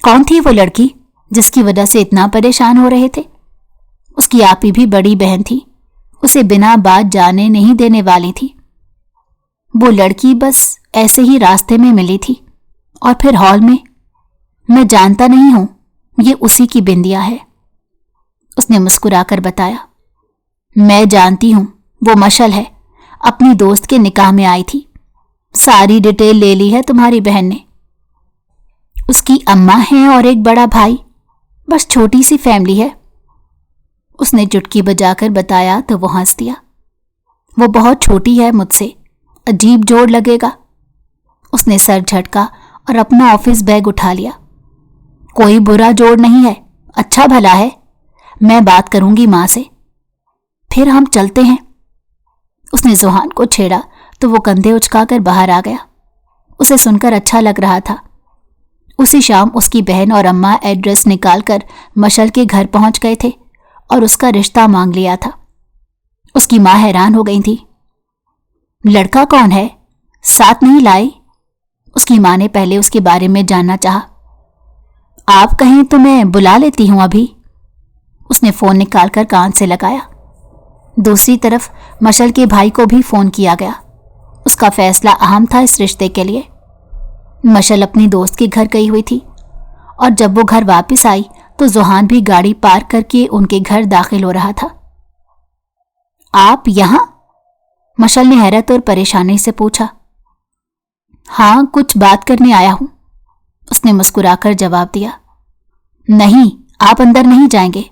کون تھی وہ لڑکی جس کی وجہ سے اتنا پریشان ہو رہے تھے؟ اس کی آپی بھی بڑی بہن تھی، اسے بنا بات جانے نہیں دینے والی تھی۔ وہ لڑکی بس ایسے ہی راستے میں ملی تھی اور پھر ہال میں جانتا نہیں ہوں، یہ اسی کی بندیا ہے، اس نے مسکرا کر بتایا۔ میں جانتی ہوں، وہ مشل ہے، اپنی دوست کے نکاح میں آئی تھی، ساری ڈیٹیل لے لی ہے تمہاری بہن نے۔ اس کی اماں ہیں اور ایک بڑا بھائی، بس چھوٹی سی فیملی ہے۔ उसने चुटकी बजाकर बताया तो वो हंस दिया। वो बहुत छोटी है मुझसे, अजीब जोड़ लगेगा। उसने सर झटका और अपना ऑफिस बैग उठा लिया। कोई बुरा जोड़ नहीं है, अच्छा भला है, मैं बात करूंगी मां से। फिर हम चलते हैं। उसने जोहान को छेड़ा तो वो कंधे उचकाकर बाहर आ गया। उसे सुनकर अच्छा लग रहा था। उसी शाम उसकी बहन और अम्मा एड्रेस निकालकर मशल के घर पहुंच गए थे और उसका रिश्ता मांग लिया था। उसकी मां हैरान हो गई थी। लड़का कौन है, साथ नहीं लाए? उसकी मां ने पहले उसके बारे में जानना चाहा। आप कहें तो मैं बुला लेती हूं अभी। उसने फोन निकालकर कान से लगाया। दूसरी तरफ मशल के भाई को भी फोन किया गया। उसका फैसला अहम था इस रिश्ते के लिए। मशल अपनी दोस्त के घर गई हुई थी और जब वो घर वापस आई तो जोहान भी गाड़ी पार्क करके उनके घर दाखिल हो रहा था। आप यहां? मशल ने हैरत और परेशानी से पूछा। हाँ, कुछ बात करने आया हूं, उसने मुस्कुराकर जवाब दिया। नहीं, आप अंदर नहीं जाएंगे,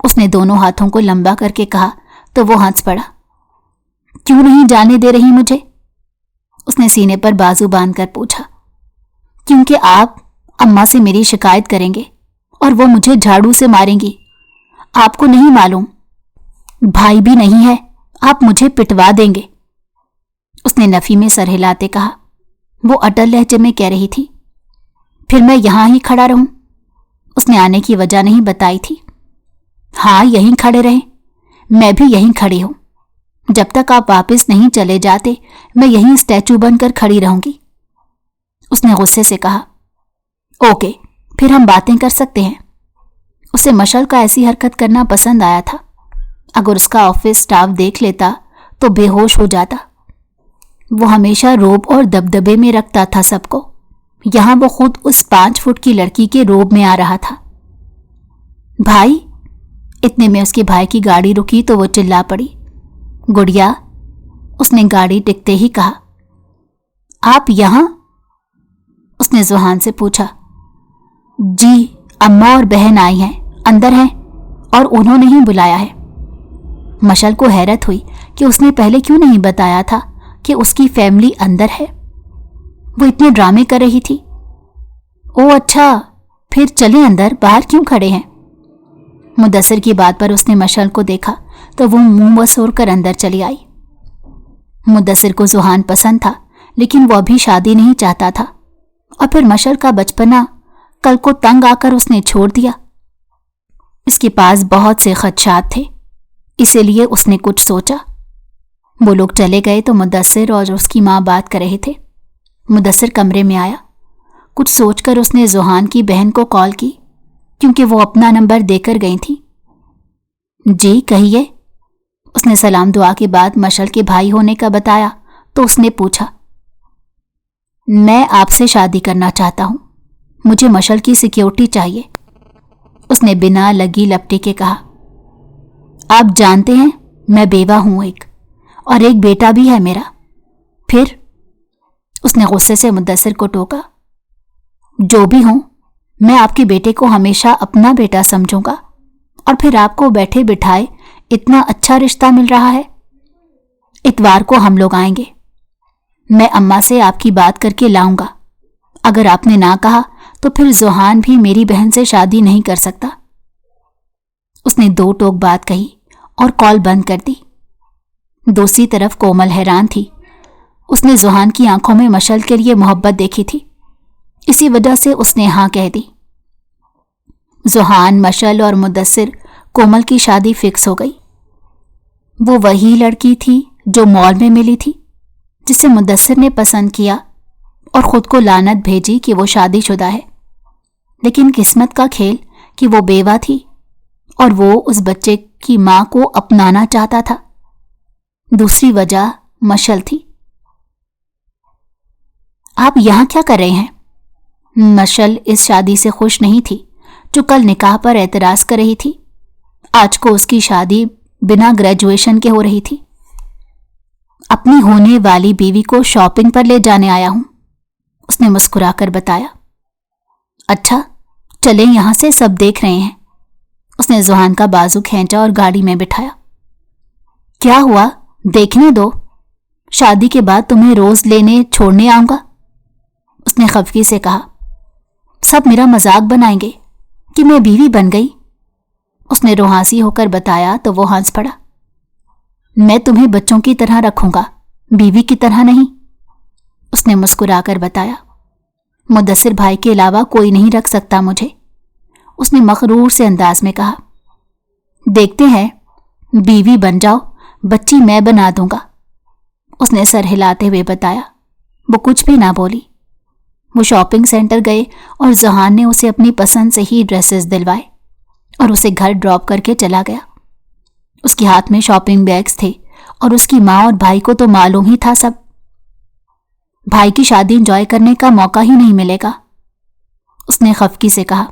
उसने दोनों हाथों को लंबा करके कहा तो वो हंस पड़ा। क्यों नहीं जाने दे रही मुझे? उसने सीने पर बाजू बांधकर पूछा। क्योंकि आप अम्मा से मेरी शिकायत करेंगे और वो मुझे झाड़ू से मारेंगी। आपको नहीं मालूम, भाई भी नहीं है, आप मुझे पिटवा देंगे, उसने नफी में सर हिलाते कहा। वो अटल लहजे में कह रही थी। फिर मैं यहां ही खड़ा रहूं? उसने आने की वजह नहीं बताई थी। हाँ, यहीं खड़े रहें, मैं भी यहीं खड़ी हूं। जब तक आप वापस नहीं चले जाते मैं यहीं स्टैचू बनकर खड़ी रहूंगी, उसने गुस्से से कहा। ओके, फिर हम बातें कर सकते हैं। उसे मशल का ऐसी हरकत करना पसंद आया था। अगर उसका ऑफिस स्टाफ देख लेता तो बेहोश हो जाता। वो हमेशा रोब और दबदबे में रखता था सबको। यहां वो खुद उस 5 फुट की लड़की के रोब में आ रहा था। भाई! इतने में उसके भाई की गाड़ी रुकी तो वो चिल्ला पड़ी। गुड़िया! उसने गाड़ी टिकते ही कहा। आप यहां? उसने जोहान से पूछा। जी, अम्मा और बहन आई हैं, अंदर हैं और उन्होंने ही बुलाया है। मशल को हैरत हुई कि उसने पहले क्यों नहीं बताया था कि उसकी फैमिली अंदर है। वो इतने ड्रामे कर रही थी। ओह अच्छा, फिर चलें अंदर, बाहर क्यों खड़े हैं? मुदस्सिर की बात पर उसने मशल को देखा तो वो मुंह बसोर कर अंदर चली आई। मुदस्सिर को जोहान पसंद था, लेकिन वो अभी शादी नहीं चाहता था। और फिर मशल का बचपना कल को तंग आकर उसने छोड़ दिया। इसके पास बहुत से खदशात थे, इसीलिए उसने कुछ सोचा। वो लोग चले गए तो मुदस्सिर और उसकी मां बात कर रहे थे। मुदस्सिर कमरे में आया। कुछ सोचकर उसने जोहान की बहन को कॉल की, क्योंकि वो अपना नंबर देकर गई थी। जी कहिए, उसने सलाम दुआ के बाद मशल के भाई होने का बताया तो उसने पूछा। मैं आपसे शादी करना चाहता हूं, मुझे मशल की सिक्योरिटी चाहिए, उसने बिना लगी लपटी के कहा। आप जानते हैं मैं बेवा हूं एक, और एक बेटा भी है मेरा। फिर? उसने गुस्से से मुदस्सिर को टोका। जो भी हूं, मैं आपके बेटे को हमेशा अपना बेटा समझूंगा, और फिर आपको बैठे बिठाए इतना अच्छा रिश्ता मिल रहा है। इतवार को हम लोग आएंगे, मैं अम्मा से आपकी बात करके लाऊंगा। अगर आपने ना कहा तो फिर जोहान भी मेरी बहन से शादी नहीं कर सकता। उसने 2 टोक बात कही और कॉल बंद कर दी। दूसरी तरफ कोमल हैरान थी। उसने जोहान की आंखों में मशल के लिए मोहब्बत देखी थी, इसी वजह से उसने हां कह दी। जोहान, मशल और मुदस्सिर, कोमल की शादी फिक्स हो गई। वो वही लड़की थी जो मॉल में मिली थी, जिसे मुदस्सिर ने पसंद किया और खुद को लानत भेजी कि वो शादीशुदा है। लेकिन किस्मत का खेल कि वो बेवा थी और वो उस बच्चे की मां को अपनाना चाहता था। दूसरी वजह मशल थी। आप यहां क्या कर रहे हैं? मशल इस शादी से खुश नहीं थी जो कल निकाह पर एतराज कर रही थी। आज को उसकी शादी बिना ग्रेजुएशन के हो रही थी। अपनी होने वाली बीवी को शॉपिंग पर ले जाने आया हूं, उसने मुस्कुराकर बताया। अच्छा, चलें, यहां से सब देख रहे हैं, उसने ज़ुहान का बाजू खींचा और गाड़ी में बिठाया। क्या हुआ, देखने दो, शादी के बाद तुम्हें रोज लेने छोड़ने आऊंगा, उसने खफगी से कहा। सब मेरा मजाक बनाएंगे कि मैं बीवी बन गई, उसने रुहासी होकर बताया तो वो हंस पड़ा। मैं तुम्हें बच्चों की तरह रखूंगा, बीवी की तरह नहीं, उसने मुस्कुराकर बताया। मुदस्सिर भाई के अलावा कोई नहीं रख सकता मुझे, उसने मखरूर से अंदाज में कहा। देखते हैं, बीवी बन जाओ, बच्ची मैं बना दूंगा, उसने सर हिलाते हुए बताया। वो कुछ भी ना बोली। वो शॉपिंग सेंटर गए और ज़ुहान ने उसे अपनी पसंद से ही ड्रेसेस दिलवाए और उसे घर ड्रॉप करके चला गया। उसके हाथ में शॉपिंग बैग्स थे और उसकी माँ और भाई को तो मालूम ही था सब। भाई की शादी एंजॉय करने का मौका ही नहीं मिलेगा, उसने खफकी से कहा।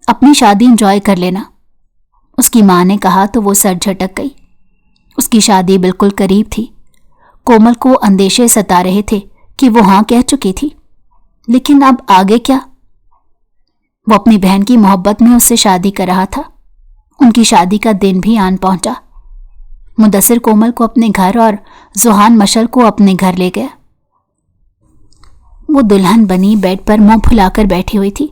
अपनी शादी एंजॉय कर लेना, उसकी माँ ने कहा तो वो सर झटक गई। उसकी शादी बिल्कुल करीब थी। कोमल को अंदेशे सता रहे थे कि वो हाँ कह चुकी थी, लेकिन अब आगे क्या? वो अपनी बहन की मोहब्बत में उससे शादी कर रहा था। उनकी शादी का दिन भी आन पहुंचा। मुदस्सिर कोमल को अपने घर और ज़ुहान मशल को अपने घर ले गया। वो दुल्हन बनी बेड पर मुंह फुलाकर बैठी हुई थी।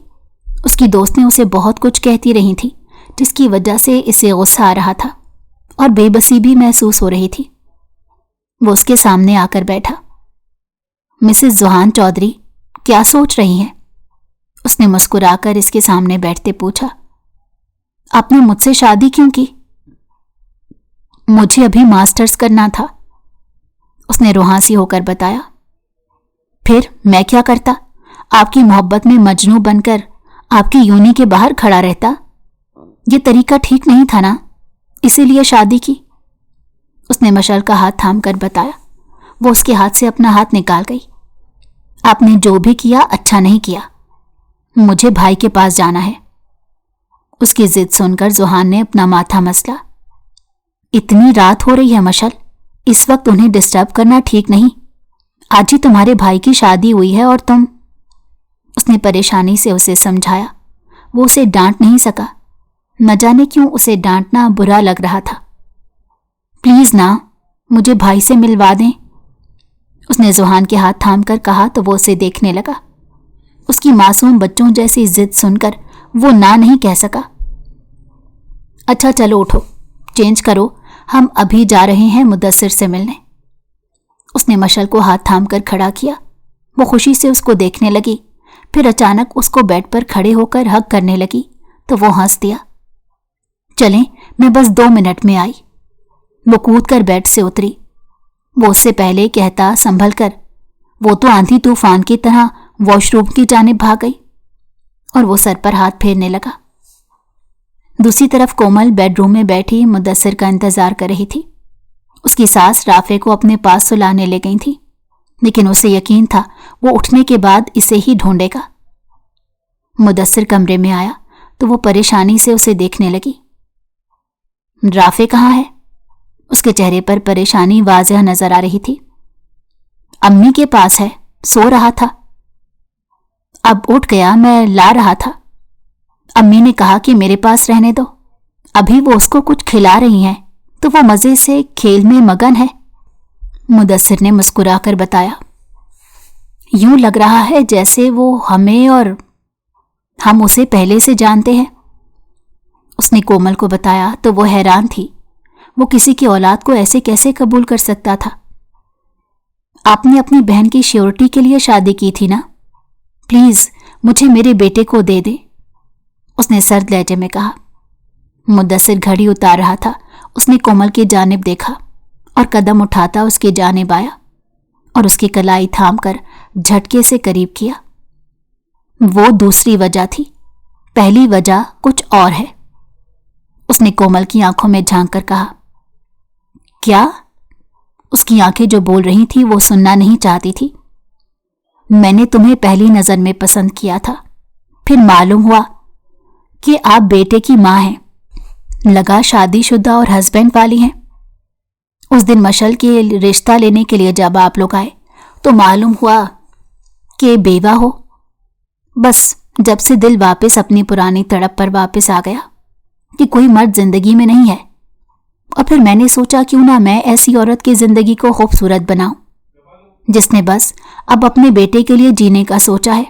उसकी दोस्तें उसे बहुत कुछ कहती रही थी, जिसकी वजह से इसे गुस्सा आ रहा था और बेबसी भी महसूस हो रही थी। वो उसके सामने आकर बैठा। मिसेस ज़ुहान चौधरी, क्या सोच रही हैं? उसने मुस्कुराकर इसके सामने बैठते पूछा। आपने मुझसे शादी क्यों की? मुझे अभी मास्टर्स करना था, उसने रुहासी होकर बताया। फिर मैं क्या करता? आपकी मोहब्बत में मजनू बनकर आपकी यूनी के बाहर खड़ा रहता? ये तरीका ठीक नहीं था ना, इसीलिए शादी की, उसने मशल का हाथ थाम कर बताया। वो उसके हाथ से अपना हाथ निकाल गई। आपने जो भी किया अच्छा नहीं किया, मुझे भाई के पास जाना है। उसकी जिद सुनकर ज़ुहान ने अपना माथा मसला। इतनी रात हो रही है मशल, इस वक्त उन्हें डिस्टर्ब करना ठीक नहीं। आज ही तुम्हारे भाई की शादी हुई है और तुम, उसने परेशानी से उसे समझाया। वो उसे डांट नहीं सका, न जाने क्यों उसे डांटना बुरा लग रहा था। प्लीज ना, मुझे भाई से मिलवा दें, उसने ज़ुहान के हाथ थाम कर कहा तो वो उसे देखने लगा। उसकी मासूम बच्चों जैसी जिद सुनकर वो ना नहीं कह सका। अच्छा चलो उठो, चेंज करो, हम अभी जा रहे हैं मुदस्सिर से मिलने, उसने मशल को हाथ थाम कर खड़ा किया। वो खुशी से उसको देखने लगी, फिर अचानक उसको बेड पर खड़े होकर हग करने लगी तो वो हंस दिया। चलें, मैं बस 2 मिनट में आई। वो कूद कर बेड से उतरी। वो उससे पहले कहता संभल कर, वो तो आंधी तूफान की तरह वॉशरूम की जानिब भाग गई और वो सर पर हाथ फेरने लगा। दूसरी तरफ कोमल बेडरूम में बैठी मुदस्सिर का इंतजार कर रही थी। उसकी सास राफे को अपने पास सुलाने ले गई थी, लेकिन उसे यकीन था वो उठने के बाद इसे ही ढूंढेगा। मुदस्सिर कमरे में आया तो वो परेशानी से उसे देखने लगी। राफे कहाँ है? उसके चेहरे पर परेशानी वाज़ह नजर आ रही थी। अम्मी के पास है, सो रहा था। अब उठ गया, मैं ला रहा था। अम्मी ने कहा कि मेरे पास रहने दो, अभी वो उसको कुछ खिला रही हैं तो वो मजे से खेल में मगन है, मुदस्सिर ने मुस्कुराकर बताया। यूं लग रहा है जैसे वो हमें और हम उसे पहले से जानते हैं, उसने कोमल को बताया तो वो हैरान थी। वो किसी की औलाद को ऐसे कैसे कबूल कर सकता था? आपने अपनी बहन की श्योरिटी के लिए शादी की थी ना, प्लीज मुझे मेरे बेटे को दे दे, उसने सर्द लहजे में कहा। मुदस्सिर घड़ी उतार रहा था। उसने कोमल की जानिब देखा और कदम उठाता उसकी जानिब आया और उसकी कलाई थाम कर झटके से करीब किया। वो दूसरी वजह थी, पहली वजह कुछ और है, उसने कोमल की आंखों में झांक कर कहा। क्या? उसकी आंखें जो बोल रही थी वो सुनना नहीं चाहती थी। मैंने तुम्हें पहली नजर में पसंद किया था, फिर मालूम हुआ कि आप बेटे की मां हैं, लगा शादीशुदा और हस्बैंड वाली हैं। उस दिन मशल के रिश्ता लेने के लिए जब आप लोग आए तो मालूम हुआ कि बेवा हो। बस जब से दिल वापस अपनी पुरानी तड़प पर वापस आ गया, کہ کوئی مرد زندگی میں نہیں ہے، اور پھر میں نے سوچا کیوں نہ میں ایسی عورت کی زندگی کو خوبصورت بناؤں جس نے بس اب اپنے بیٹے کے لیے جینے کا سوچا ہے۔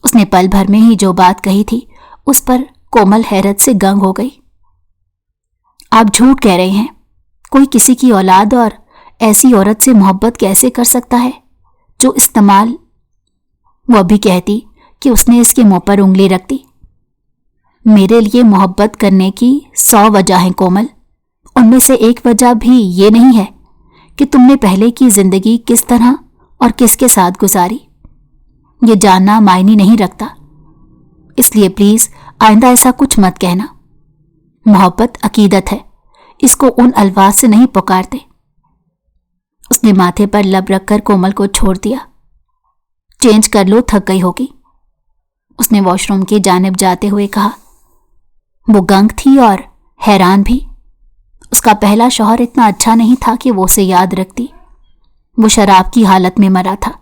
اس نے پل بھر میں ہی جو بات کہی تھی اس پر کومل حیرت سے گنگ ہو گئی۔ آپ جھوٹ کہہ رہے ہیں، کوئی کسی کی اولاد اور ایسی عورت سے محبت کیسے کر سکتا ہے جو استعمال؟ وہ بھی کہتی کہ اس نے اس کے منہ پر انگلی رکھ دی۔ میرے لیے محبت کرنے کی 100 وجہ ہیں کومل، ان میں سے ایک وجہ بھی یہ نہیں ہے کہ تم نے پہلے کی زندگی کس طرح اور کس کے ساتھ گزاری۔ یہ جاننا معنی نہیں رکھتا، اس لیے پلیز آئندہ ایسا کچھ مت کہنا۔ محبت عقیدت ہے، اس کو ان الفاظ سے نہیں پکارتے۔ اس نے ماتھے پر لب رکھ کر کومل کو چھوڑ دیا۔ چینج کر لو، تھک گئی ہوگی، اس نے واش روم کی جانب جاتے ہوئے کہا۔ وہ گنگ تھی اور حیران بھی۔ اس کا پہلا شوہر اتنا اچھا نہیں تھا کہ وہ اسے یاد رکھتی۔ وہ شراب کی حالت میں مرا تھا،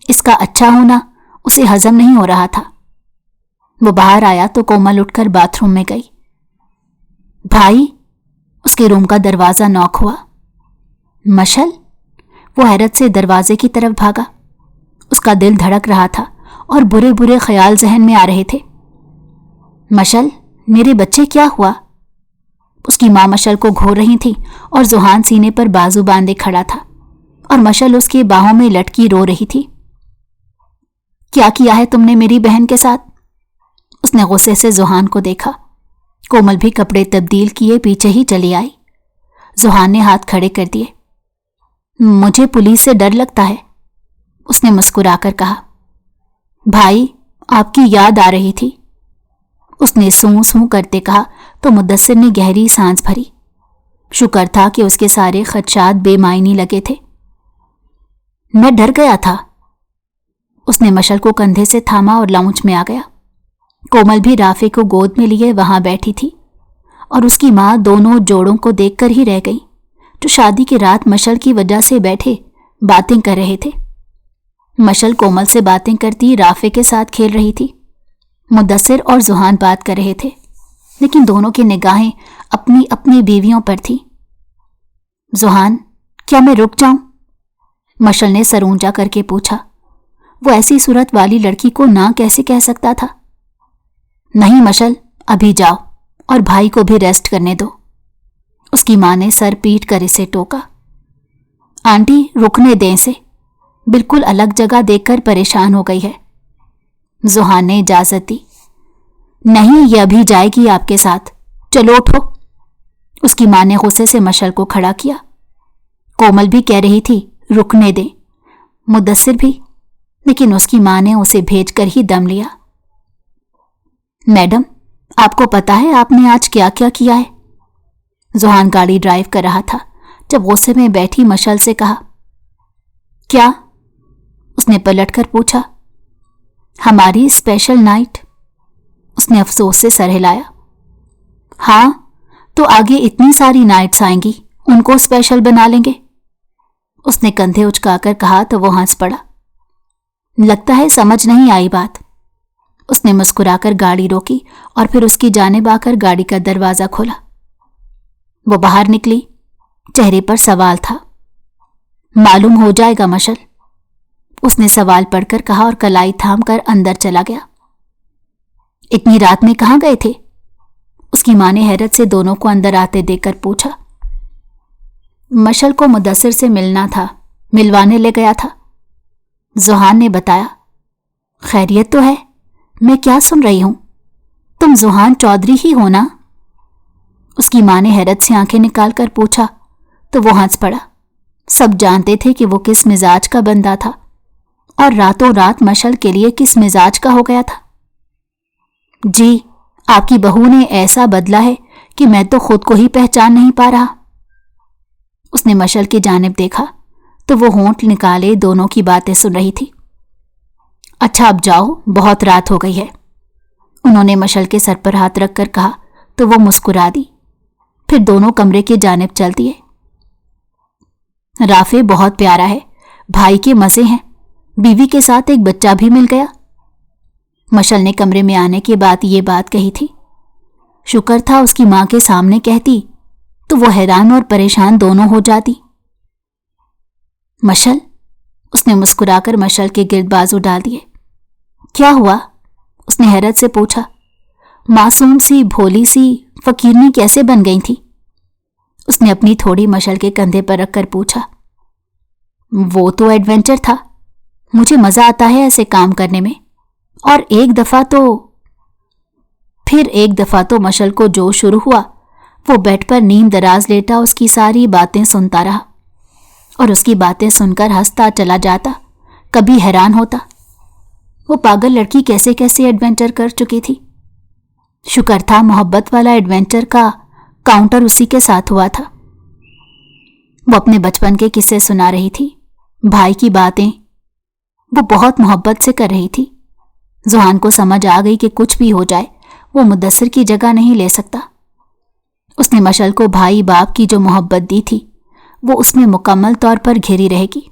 اس کا اچھا ہونا اسے ہضم نہیں ہو رہا تھا۔ وہ باہر آیا تو کومل اٹھ کر باتھ روم میں گئی۔ بھائی، اس کے روم کا دروازہ نوک ہوا۔ مشل؟ وہ حیرت سے دروازے کی طرف بھاگا۔ اس کا دل دھڑک رہا تھا اور برے برے خیال ذہن میں آ رہے تھے۔ مشل، میرے بچے کیا ہوا؟ اس کی ماں مشل کو گھور رہی تھی اور زحان سینے پر بازو باندھے کھڑا تھا اور مشل اس کے باہوں میں لٹکی رو رہی تھی۔ کیا کیا ہے تم نے میری بہن کے ساتھ؟ اس نے غصے سے زحان کو دیکھا۔ کومل بھی کپڑے تبدیل کیے پیچھے ہی چلی آئی۔ زحان نے ہاتھ کھڑے کر دیے۔ مجھے پولیس سے ڈر لگتا ہے، اس نے مسکرا کر کہا۔ بھائی، آپ کی یاد آ رہی تھی، اس نے سوں سوں کرتے کہا تو مدثر نے گہری سانس بھری۔ شکر تھا کہ اس کے سارے خدشات بے معنی لگے تھے۔ میں ڈر گیا تھا۔ اس نے مشل کو کندھے سے تھاما اور لاؤنج میں آ گیا۔ کومل بھی رافع کو گود میں لیے وہاں بیٹھی تھی اور اس کی ماں دونوں جوڑوں کو دیکھ کر ہی رہ گئی جو شادی کی رات مشل کی وجہ سے بیٹھے باتیں کر رہے تھے۔ مشل کومل سے باتیں کرتی رافع کے ساتھ کھیل رہی تھی۔ مدثر اور زحان بات کر رہے تھے لیکن دونوں کی نگاہیں اپنی اپنی بیویوں پر تھیں۔ زحان، کیا میں رک جاؤں؟ مشل نے سر اونچا کر کے پوچھا۔ وہ ایسی صورت والی لڑکی کو نہ کیسے کہہ سکتا تھا؟ نہیں مشل، ابھی جاؤ اور بھائی کو بھی ریسٹ کرنے دو، اس کی ماں نے سر پیٹ کر اسے ٹوکا۔ آنٹی، رکنے دیں اسے، بالکل الگ جگہ دیکھ کر پریشان ہو گئی ہے۔ زحان نے اجازت دی۔ نہیں، یہ ابھی جائے گی آپ کے ساتھ، چلو اٹھو، اس کی ماں نے غصے سے مشل کو کھڑا کیا۔ کومل بھی کہہ رہی تھی رکنے دیں، مدثر بھی، لیکن اس کی ماں نے اسے بھیج کر ہی دم لیا۔ میڈم، آپ کو پتا ہے آپ نے آج کیا کیا کیا ہے؟ زحان گاڑی ڈرائیو کر رہا تھا جب غصے میں بیٹھی مشل سے کہا۔ کیا؟ اس نے پلٹ کر پوچھا۔ ہماری اسپیشل نائٹ، اس نے افسوس سے سر ہلایا۔ ہاں، تو آگے اتنی ساری نائٹس آئیں گی، ان کو اسپیشل بنا لیں گے، اس نے کندھے اچکا کر کہا تو وہ ہنس پڑا۔ لگتا ہے سمجھ نہیں آئی بات، اس نے مسکرا کر گاڑی روکی اور پھر اس کی جانب آ کر گاڑی کا دروازہ کھولا۔ وہ باہر نکلی، چہرے پر سوال تھا۔ معلوم ہو جائے گا مشل، اس نے سوال پڑھ کر کہا اور کلائی تھام کر اندر چلا گیا۔ اتنی رات میں کہاں گئے تھے؟ اس کی ماں نے حیرت سے دونوں کو اندر آتے دیکھ کر پوچھا۔ مشل کو مدثر سے ملنا تھا، ملوانے لے گیا تھا، زحان نے بتایا۔ خیریت تو ہے؟ میں کیا سن رہی ہوں، تم زحان چودھری ہی ہو نا؟ اس کی ماں نے حیرت سے آنکھیں نکال کر پوچھا تو وہ ہنس پڑا۔ سب جانتے تھے کہ وہ کس مزاج کا بندہ تھا اور راتوں رات مشل کے لیے کس مزاج کا ہو گیا تھا۔ جی، آپ کی بہو نے ایسا بدلا ہے کہ میں تو خود کو ہی پہچان نہیں پا رہا۔ اس نے مشل کی جانب دیکھا تو وہ ہونٹ نکالے دونوں کی باتیں سن رہی تھی۔ اچھا اب جاؤ، بہت رات ہو گئی ہے، انہوں نے مشل کے سر پر ہاتھ رکھ کر کہا تو وہ مسکرا دی۔ پھر دونوں کمرے کی جانب چل دیے۔ رافع بہت پیارا ہے، بھائی کے مزے ہیں، بیوی کے ساتھ ایک بچہ بھی مل گیا۔ مشل نے کمرے میں آنے کے بعد یہ بات کہی تھی۔ शुक्र था उसकी मां के सामने कहती तो वो हैरान और परेशान दोनों हो जाती। मशल, उसने मुस्कुराकर मशल के गिर्द बाजू डाल दिए। क्या हुआ? उसने हैरत से पूछा। मासूम सी, भोली सी फकीरनी कैसे बन गई थी? उसने अपनी थोड़ी मशल के कंधे पर रखकर पूछा। वो तो एडवेंचर था, मुझे मजा आता है ऐसे काम करने में। और फिर एक दफा तो मशल को जो शुरू हुआ, वो बेड पर नीम दराज लेटा उसकी सारी बातें सुनता रहा और उसकी बातें सुनकर हंसता चला जाता, कभी हैरान होता वो पागल लड़की कैसे कैसे एडवेंचर कर चुकी थी। शुक्र था मोहब्बत वाला एडवेंचर का काउंटर उसी के साथ हुआ था। वो अपने बचपन के किस्से सुना रही थी, भाई की बातें वो बहुत मोहब्बत से कर रही थी। जुहान को समझ आ गई कि कुछ भी हो जाए वो मुदस्सिर की जगह नहीं ले सकता। उसने मशल को भाई बाप की जो मोहब्बत दी थी वो उसमें मुकम्मल तौर पर घिरी रहेगी।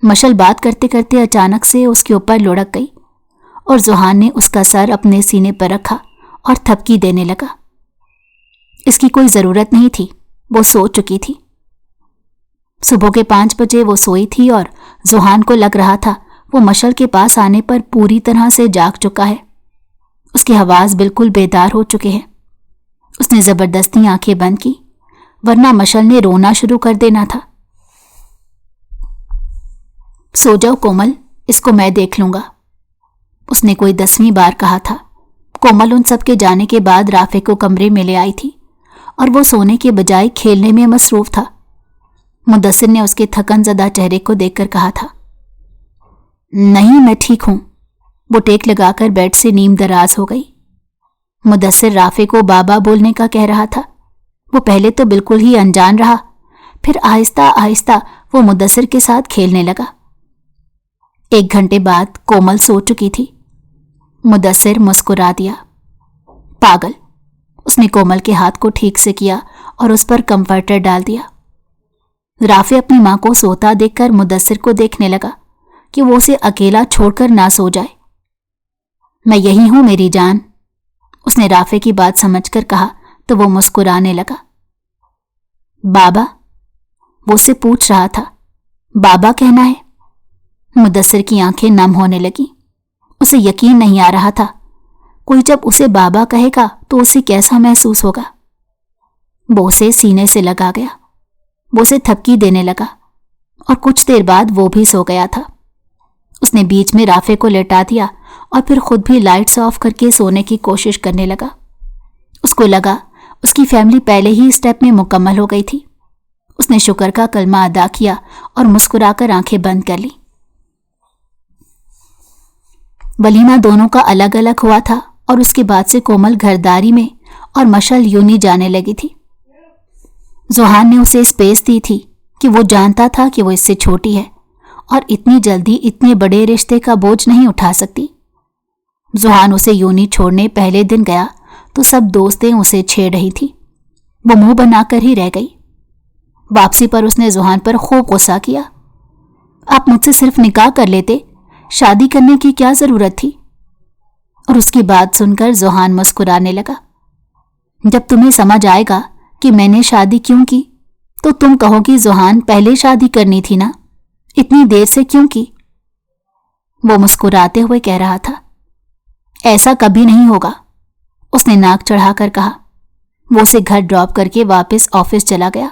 मशल बात करते करते अचानक से उसके ऊपर लुढ़क गई और जुहान ने उसका सर अपने सीने पर रखा और थपकी देने लगा। इसकी कोई जरूरत नहीं थी, वो सो चुकी थी। सुबह के 5 बजे वो सोई थी और जुहान को लग रहा था वो मशल के पास आने पर पूरी तरह से जाग चुका है। उसके हवास बिल्कुल बेदार हो चुके हैं। उसने जबरदस्ती आंखें बंद की, वरना मशल ने रोना शुरू कर देना था। सो जाओ कोमल, इसको मैं देख लूंगा, उसने कोई 10वीं बार कहा था। कोमल उन सब के जाने के बाद राफे को कमरे में ले आई थी और वो सोने के बजाय खेलने में मसरूफ था। मुदस्सिर ने उसके थकन ज़दा चेहरे को देखकर कहा था, नहीं मैं ठीक हूं। वो टेक लगाकर बेड से नीम दराज हो गई। मुदस्सिर राफे को बाबा बोलने का कह रहा था। वो पहले तो बिल्कुल ही अनजान रहा, फिर आहिस्ता आहिस्ता वो मुदस्सिर के साथ खेलने लगा। 1 घंटे बाद कोमल सो चुकी थी। मुदस्सिर मुस्कुरा दिया। पागल, उसने कोमल के हाथ को ठीक से किया और उस पर कंफर्टर डाल दिया। राफे अपनी मां को सोता देखकर मुदस्सिर को देखने लगा कि वो उसे अकेला छोड़कर ना सो जाए। मैं यही हूं मेरी जान, उसने राफे की बात समझकर कहा तो वो मुस्कुराने लगा। बाबा, वो उससे पूछ रहा था। बाबा कहना है? मुदस्सिर की आंखें नम होने लगी। उसे यकीन नहीं आ रहा था, कोई जब उसे बाबा कहेगा तो उसे कैसा महसूस होगा। वो उसे सीने से लगा गया। वो उसे थपकी देने लगा और कुछ देर बाद वो भी सो गया था। उसने बीच में राफे को लेटा दिया और फिर खुद भी लाइट्स ऑफ करके सोने की कोशिश करने लगा। उसको लगा उसकी फैमिली पहले ही स्टेप में मुकम्मल हो गई थी। उसने शुक्र का कलमा अदा किया और मुस्कुराकर आंखें बंद कर ली। वलीमा दोनों का अलग अलग हुआ था और उसके बाद से कोमल घरदारी में और मशल यूनी जाने लगी थी। जुहान ने उसे स्पेस दी थी कि वो जानता था कि वो इससे छोटी है और इतनी जल्दी इतने बड़े रिश्ते का बोझ नहीं उठा सकती। जुहान उसे यूनी छोड़ने पहले दिन गया तो सब दोस्तें उसे छेड़ रही थी। वो मुंह बनाकर ही रह गई। वापसी पर उसने जुहान पर खूब गुस्सा किया। आप मुझसे सिर्फ निकाह कर लेते, शादी करने की क्या जरूरत थी? और उसकी बात सुनकर जुहान मुस्कुराने लगा। जब तुम्हें समझ आएगा कि मैंने शादी क्यों की तो तुम कहोगी जुहान पहले शादी करनी थी ना, इतनी देर से क्यों की? वो मुस्कुराते हुए कह रहा था। ऐसा कभी नहीं होगा, उसने नाक चढ़ाकर कहा। वो उसे घर ड्रॉप करके वापस ऑफिस चला गया।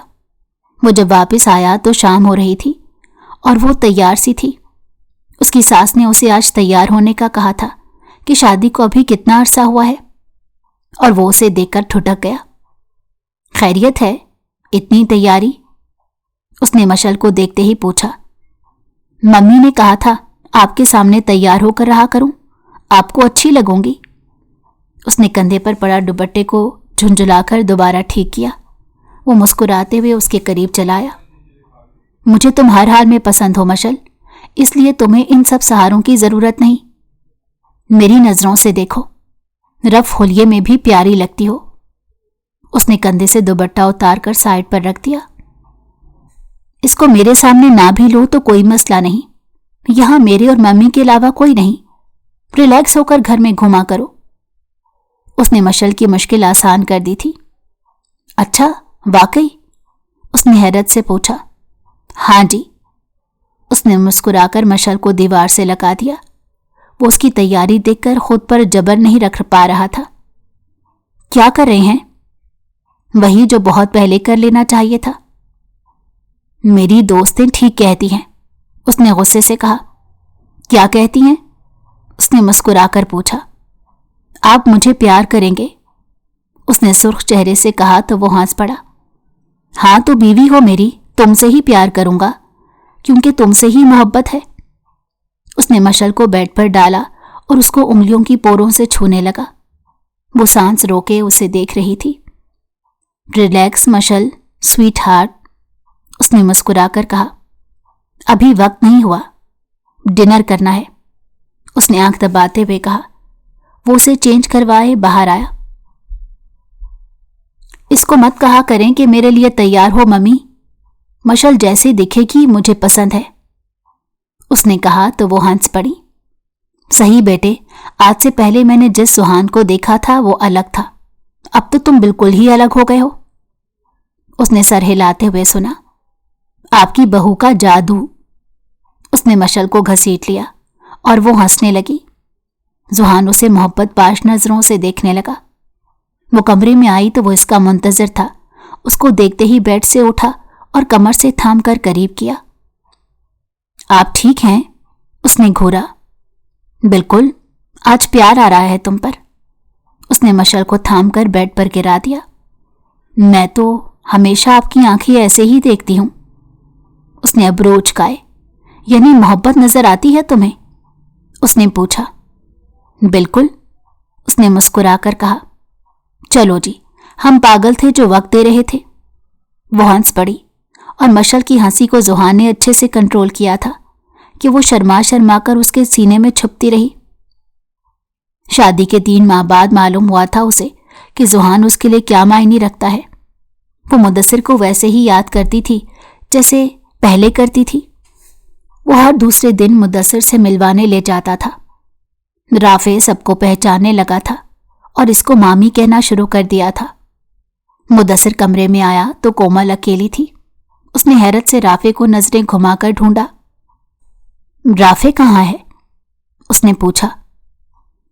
वो जब वापस आया तो शाम हो रही थी और वो तैयार सी थी। उसकी सास ने उसे आज तैयार होने का कहा था कि शादी को अभी कितना अरसा हुआ है, और वो उसे देखकर ठुठक गया। खैरियत है, इतनी तैयारी? उसने मशल को देखते ही पूछा। मम्मी ने कहा था आपके सामने तैयार होकर रहा करूं, आपको अच्छी लगूंगी। उसने कंधे पर पड़ा दुपट्टे को झुंझुलाकर दोबारा ठीक किया। वो मुस्कुराते हुए उसके करीब चला आया। मुझे तुम हर हाल में पसंद हो मशल, इसलिए तुम्हें इन सब सहारों की जरूरत नहीं। मेरी नजरों से देखो, रफ होलिये में भी प्यारी लगती हो। उसने कंधे से दुपट्टा उतार कर साइड पर रख दिया। इसको मेरे सामने ना भी लो तो कोई मसला नहीं, यहां मेरे और मम्मी के अलावा कोई नहीं। रिलैक्स होकर घर में घुमा करो। اس نے مشل کی مشکل آسان کر دی تھی۔ اچھا، واقعی؟ اس نے حیرت سے پوچھا۔ ہاں جی۔ اس نے مسکرا کر مشل کو دیوار سے لگا دیا۔ وہ اس کی تیاری دیکھ کر خود پر جبر نہیں رکھ پا رہا تھا۔ کیا کر رہے ہیں؟ وہی جو بہت پہلے کر لینا چاہیے تھا۔ میری دوستیں ٹھیک کہتی ہیں، اس نے غصے سے کہا۔ کیا کہتی ہیں؟ اس نے مسکرا کر پوچھا۔ آپ مجھے پیار کریں گے؟ اس نے سرخ چہرے سے کہا تو وہ ہنس پڑا۔ ہاں تو بیوی ہو میری، تم سے ہی پیار کروں گا، کیونکہ تم سے ہی محبت ہے۔ اس نے مشل کو بیڈ پر ڈالا اور اس کو انگلیوں کی پوروں سے چھونے لگا۔ وہ سانس روکے اسے دیکھ رہی تھی۔ ریلیکس مشل، سویٹ ہارٹ، اس نے مسکرا کر کہا۔ ابھی وقت نہیں ہوا، ڈنر کرنا ہے، اس نے آنکھ دباتے ہوئے کہا۔ وہ اسے چینج کروائے باہر آیا۔ اس کو مت کہا کریں کہ میرے لیے تیار ہو ممی، مشل جیسے دکھے گی مجھے پسند ہے، اس نے کہا تو وہ ہنس پڑی۔ صحیح بیٹے، آج سے پہلے میں نے جس سہان کو دیکھا تھا وہ الگ تھا، اب تو تم بالکل ہی الگ ہو گئے ہو، اس نے سر ہلاتے ہوئے سنا۔ آپ کی بہو کا جادو، اس نے مشل کو گھسیٹ لیا اور وہ ہنسنے لگی۔ زحان اسے محبت باش نظروں سے دیکھنے لگا۔ وہ کمرے میں آئی تو وہ اس کا منتظر تھا۔ اس کو دیکھتے ہی بیڈ سے اٹھا اور کمر سے تھام کر قریب کیا۔ آپ ٹھیک ہیں؟ اس نے گھورا۔ بالکل، آج پیار آ رہا ہے تم پر، اس نے مشل کو تھام کر بیڈ پر گرا دیا۔ میں تو ہمیشہ آپ کی آنکھیں ایسے ہی دیکھتی ہوں، اس نے ابرو اچکائے۔ یعنی محبت نظر آتی ہے تمہیں؟ اس نے پوچھا۔ بالکل، اس نے مسکرا کر کہا۔ چلو جی، ہم پاگل تھے جو وقت دے رہے تھے۔ وہ ہنس پڑی اور مشل کی ہنسی کو زحان نے اچھے سے کنٹرول کیا تھا کہ وہ شرما شرما کر اس کے سینے میں چھپتی رہی۔ شادی کے 3 ماہ بعد معلوم ہوا تھا اسے کہ زحان اس کے لیے کیا معنی رکھتا ہے۔ وہ مدثر کو ویسے ہی یاد کرتی تھی جیسے پہلے کرتی تھی۔ وہ ہر دوسرے دن مدثر سے ملوانے لے جاتا تھا۔ رافع سب کو پہچاننے لگا تھا اور اس کو مامی کہنا شروع کر دیا تھا۔ مدثر کمرے میں آیا تو کومل اکیلی تھی۔ اس نے حیرت سے رافع کو نظریں گھما کر ڈھونڈا۔ رافع کہاں ہے؟ اس نے پوچھا۔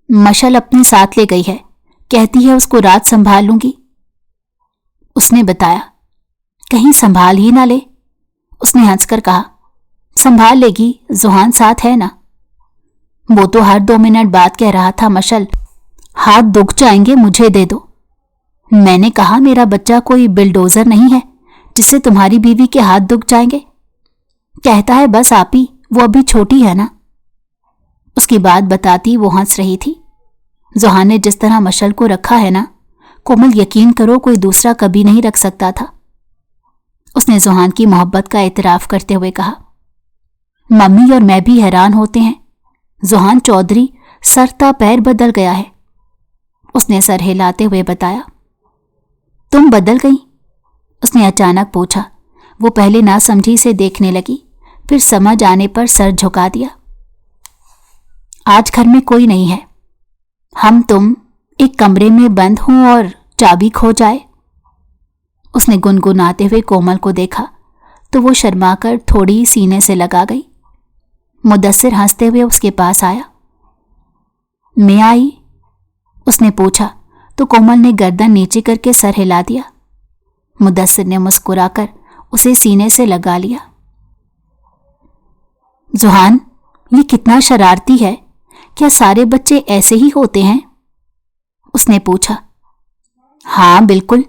مشل اپنے ساتھ لے گئی ہے، کہتی ہے اس کو رات سنبھال لوں گی، اس نے بتایا۔ کہیں سنبھال ہی نہ لے، اس نے ہنس کر کہا۔ سنبھال لے گی، زحان ساتھ ہے نا۔ وہ تو ہر 2 منٹ بعد کہہ رہا تھا مشل ہاتھ دکھ جائیں گے، مجھے دے دو۔ میں نے کہا میرا بچہ کوئی بلڈوزر نہیں ہے جس سے تمہاری بیوی کے ہاتھ دکھ جائیں گے۔ کہتا ہے بس آپ ہی، وہ ابھی چھوٹی ہے نا۔ اس کی بات بتاتی وہ ہنس رہی تھی۔ زحان نے جس طرح مشل کو رکھا ہے نا، کومل یقین کرو کوئی دوسرا کبھی نہیں رکھ سکتا تھا۔ اس نے زحان کی محبت کا اعتراف کرتے ہوئے کہا۔ ممی اور میں بھی حیران ہوتے ہیں، زحان چودھری سر تا پیر بدل گیا ہے، اس نے سر ہلاتے ہوئے بتایا۔ تم بدل گئی؟ اس نے اچانک پوچھا۔ وہ پہلے نہ سمجھی سے دیکھنے لگی، پھر سمجھ آنے پر سر جھکا دیا۔ آج گھر میں کوئی نہیں ہے، ہم تم ایک کمرے میں بند ہوں اور چابی کھو جائے۔ اس نے گنگناتے ہوئے کومل کو دیکھا تو وہ شرما کر تھوڑی سینے سے لگا گئی۔ مدثر ہنستے ہوئے اس کے پاس آیا۔ میں آئی؟ اس نے پوچھا تو کومل نے گردن نیچے کر کے سر ہلا دیا۔ مدثر نے مسکرا کر اسے سینے سے لگا لیا۔ زحان، یہ کتنا شرارتی ہے، کیا سارے بچے ایسے ہی ہوتے ہیں؟ اس نے پوچھا۔ ہاں بالکل،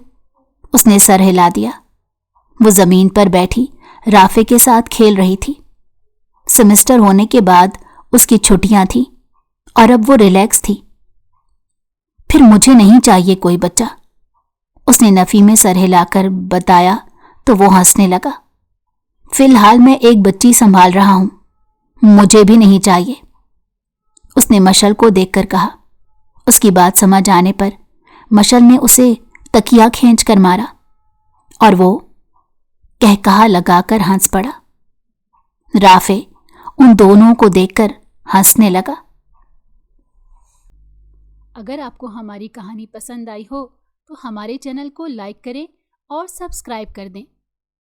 اس نے سر ہلا دیا۔ وہ زمین پر بیٹھی رافع کے ساتھ کھیل رہی تھی۔ سیمسٹر ہونے کے بعد اس کی چھٹیاں تھیں اور اب وہ ریلیکس تھی۔ پھر مجھے نہیں چاہیے کوئی بچہ، اس نے نفی میں سر ہلا کر بتایا تو وہ ہنسنے لگا۔ فی الحال میں ایک بچی سنبھال رہا ہوں، مجھے بھی نہیں چاہیے، اس نے مشل کو دیکھ کر کہا۔ اس کی بات سمجھ آنے پر مشل نے اسے تکیا کھینچ کر مارا اور وہ کہا لگا کر ہنس پڑا۔ رافع ان دونوں کو دیکھ کر ہنسنے لگا۔ اگر آپ کو ہماری کہانی پسند آئی ہو تو ہمارے چینل کو لائک کریں اور سبسکرائب کر دیں۔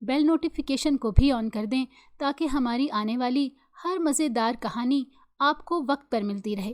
بیل نوٹیفیکیشن کو بھی آن کر دیں تاکہ ہماری آنے والی ہر مزیدار کہانی آپ کو وقت پر ملتی رہے۔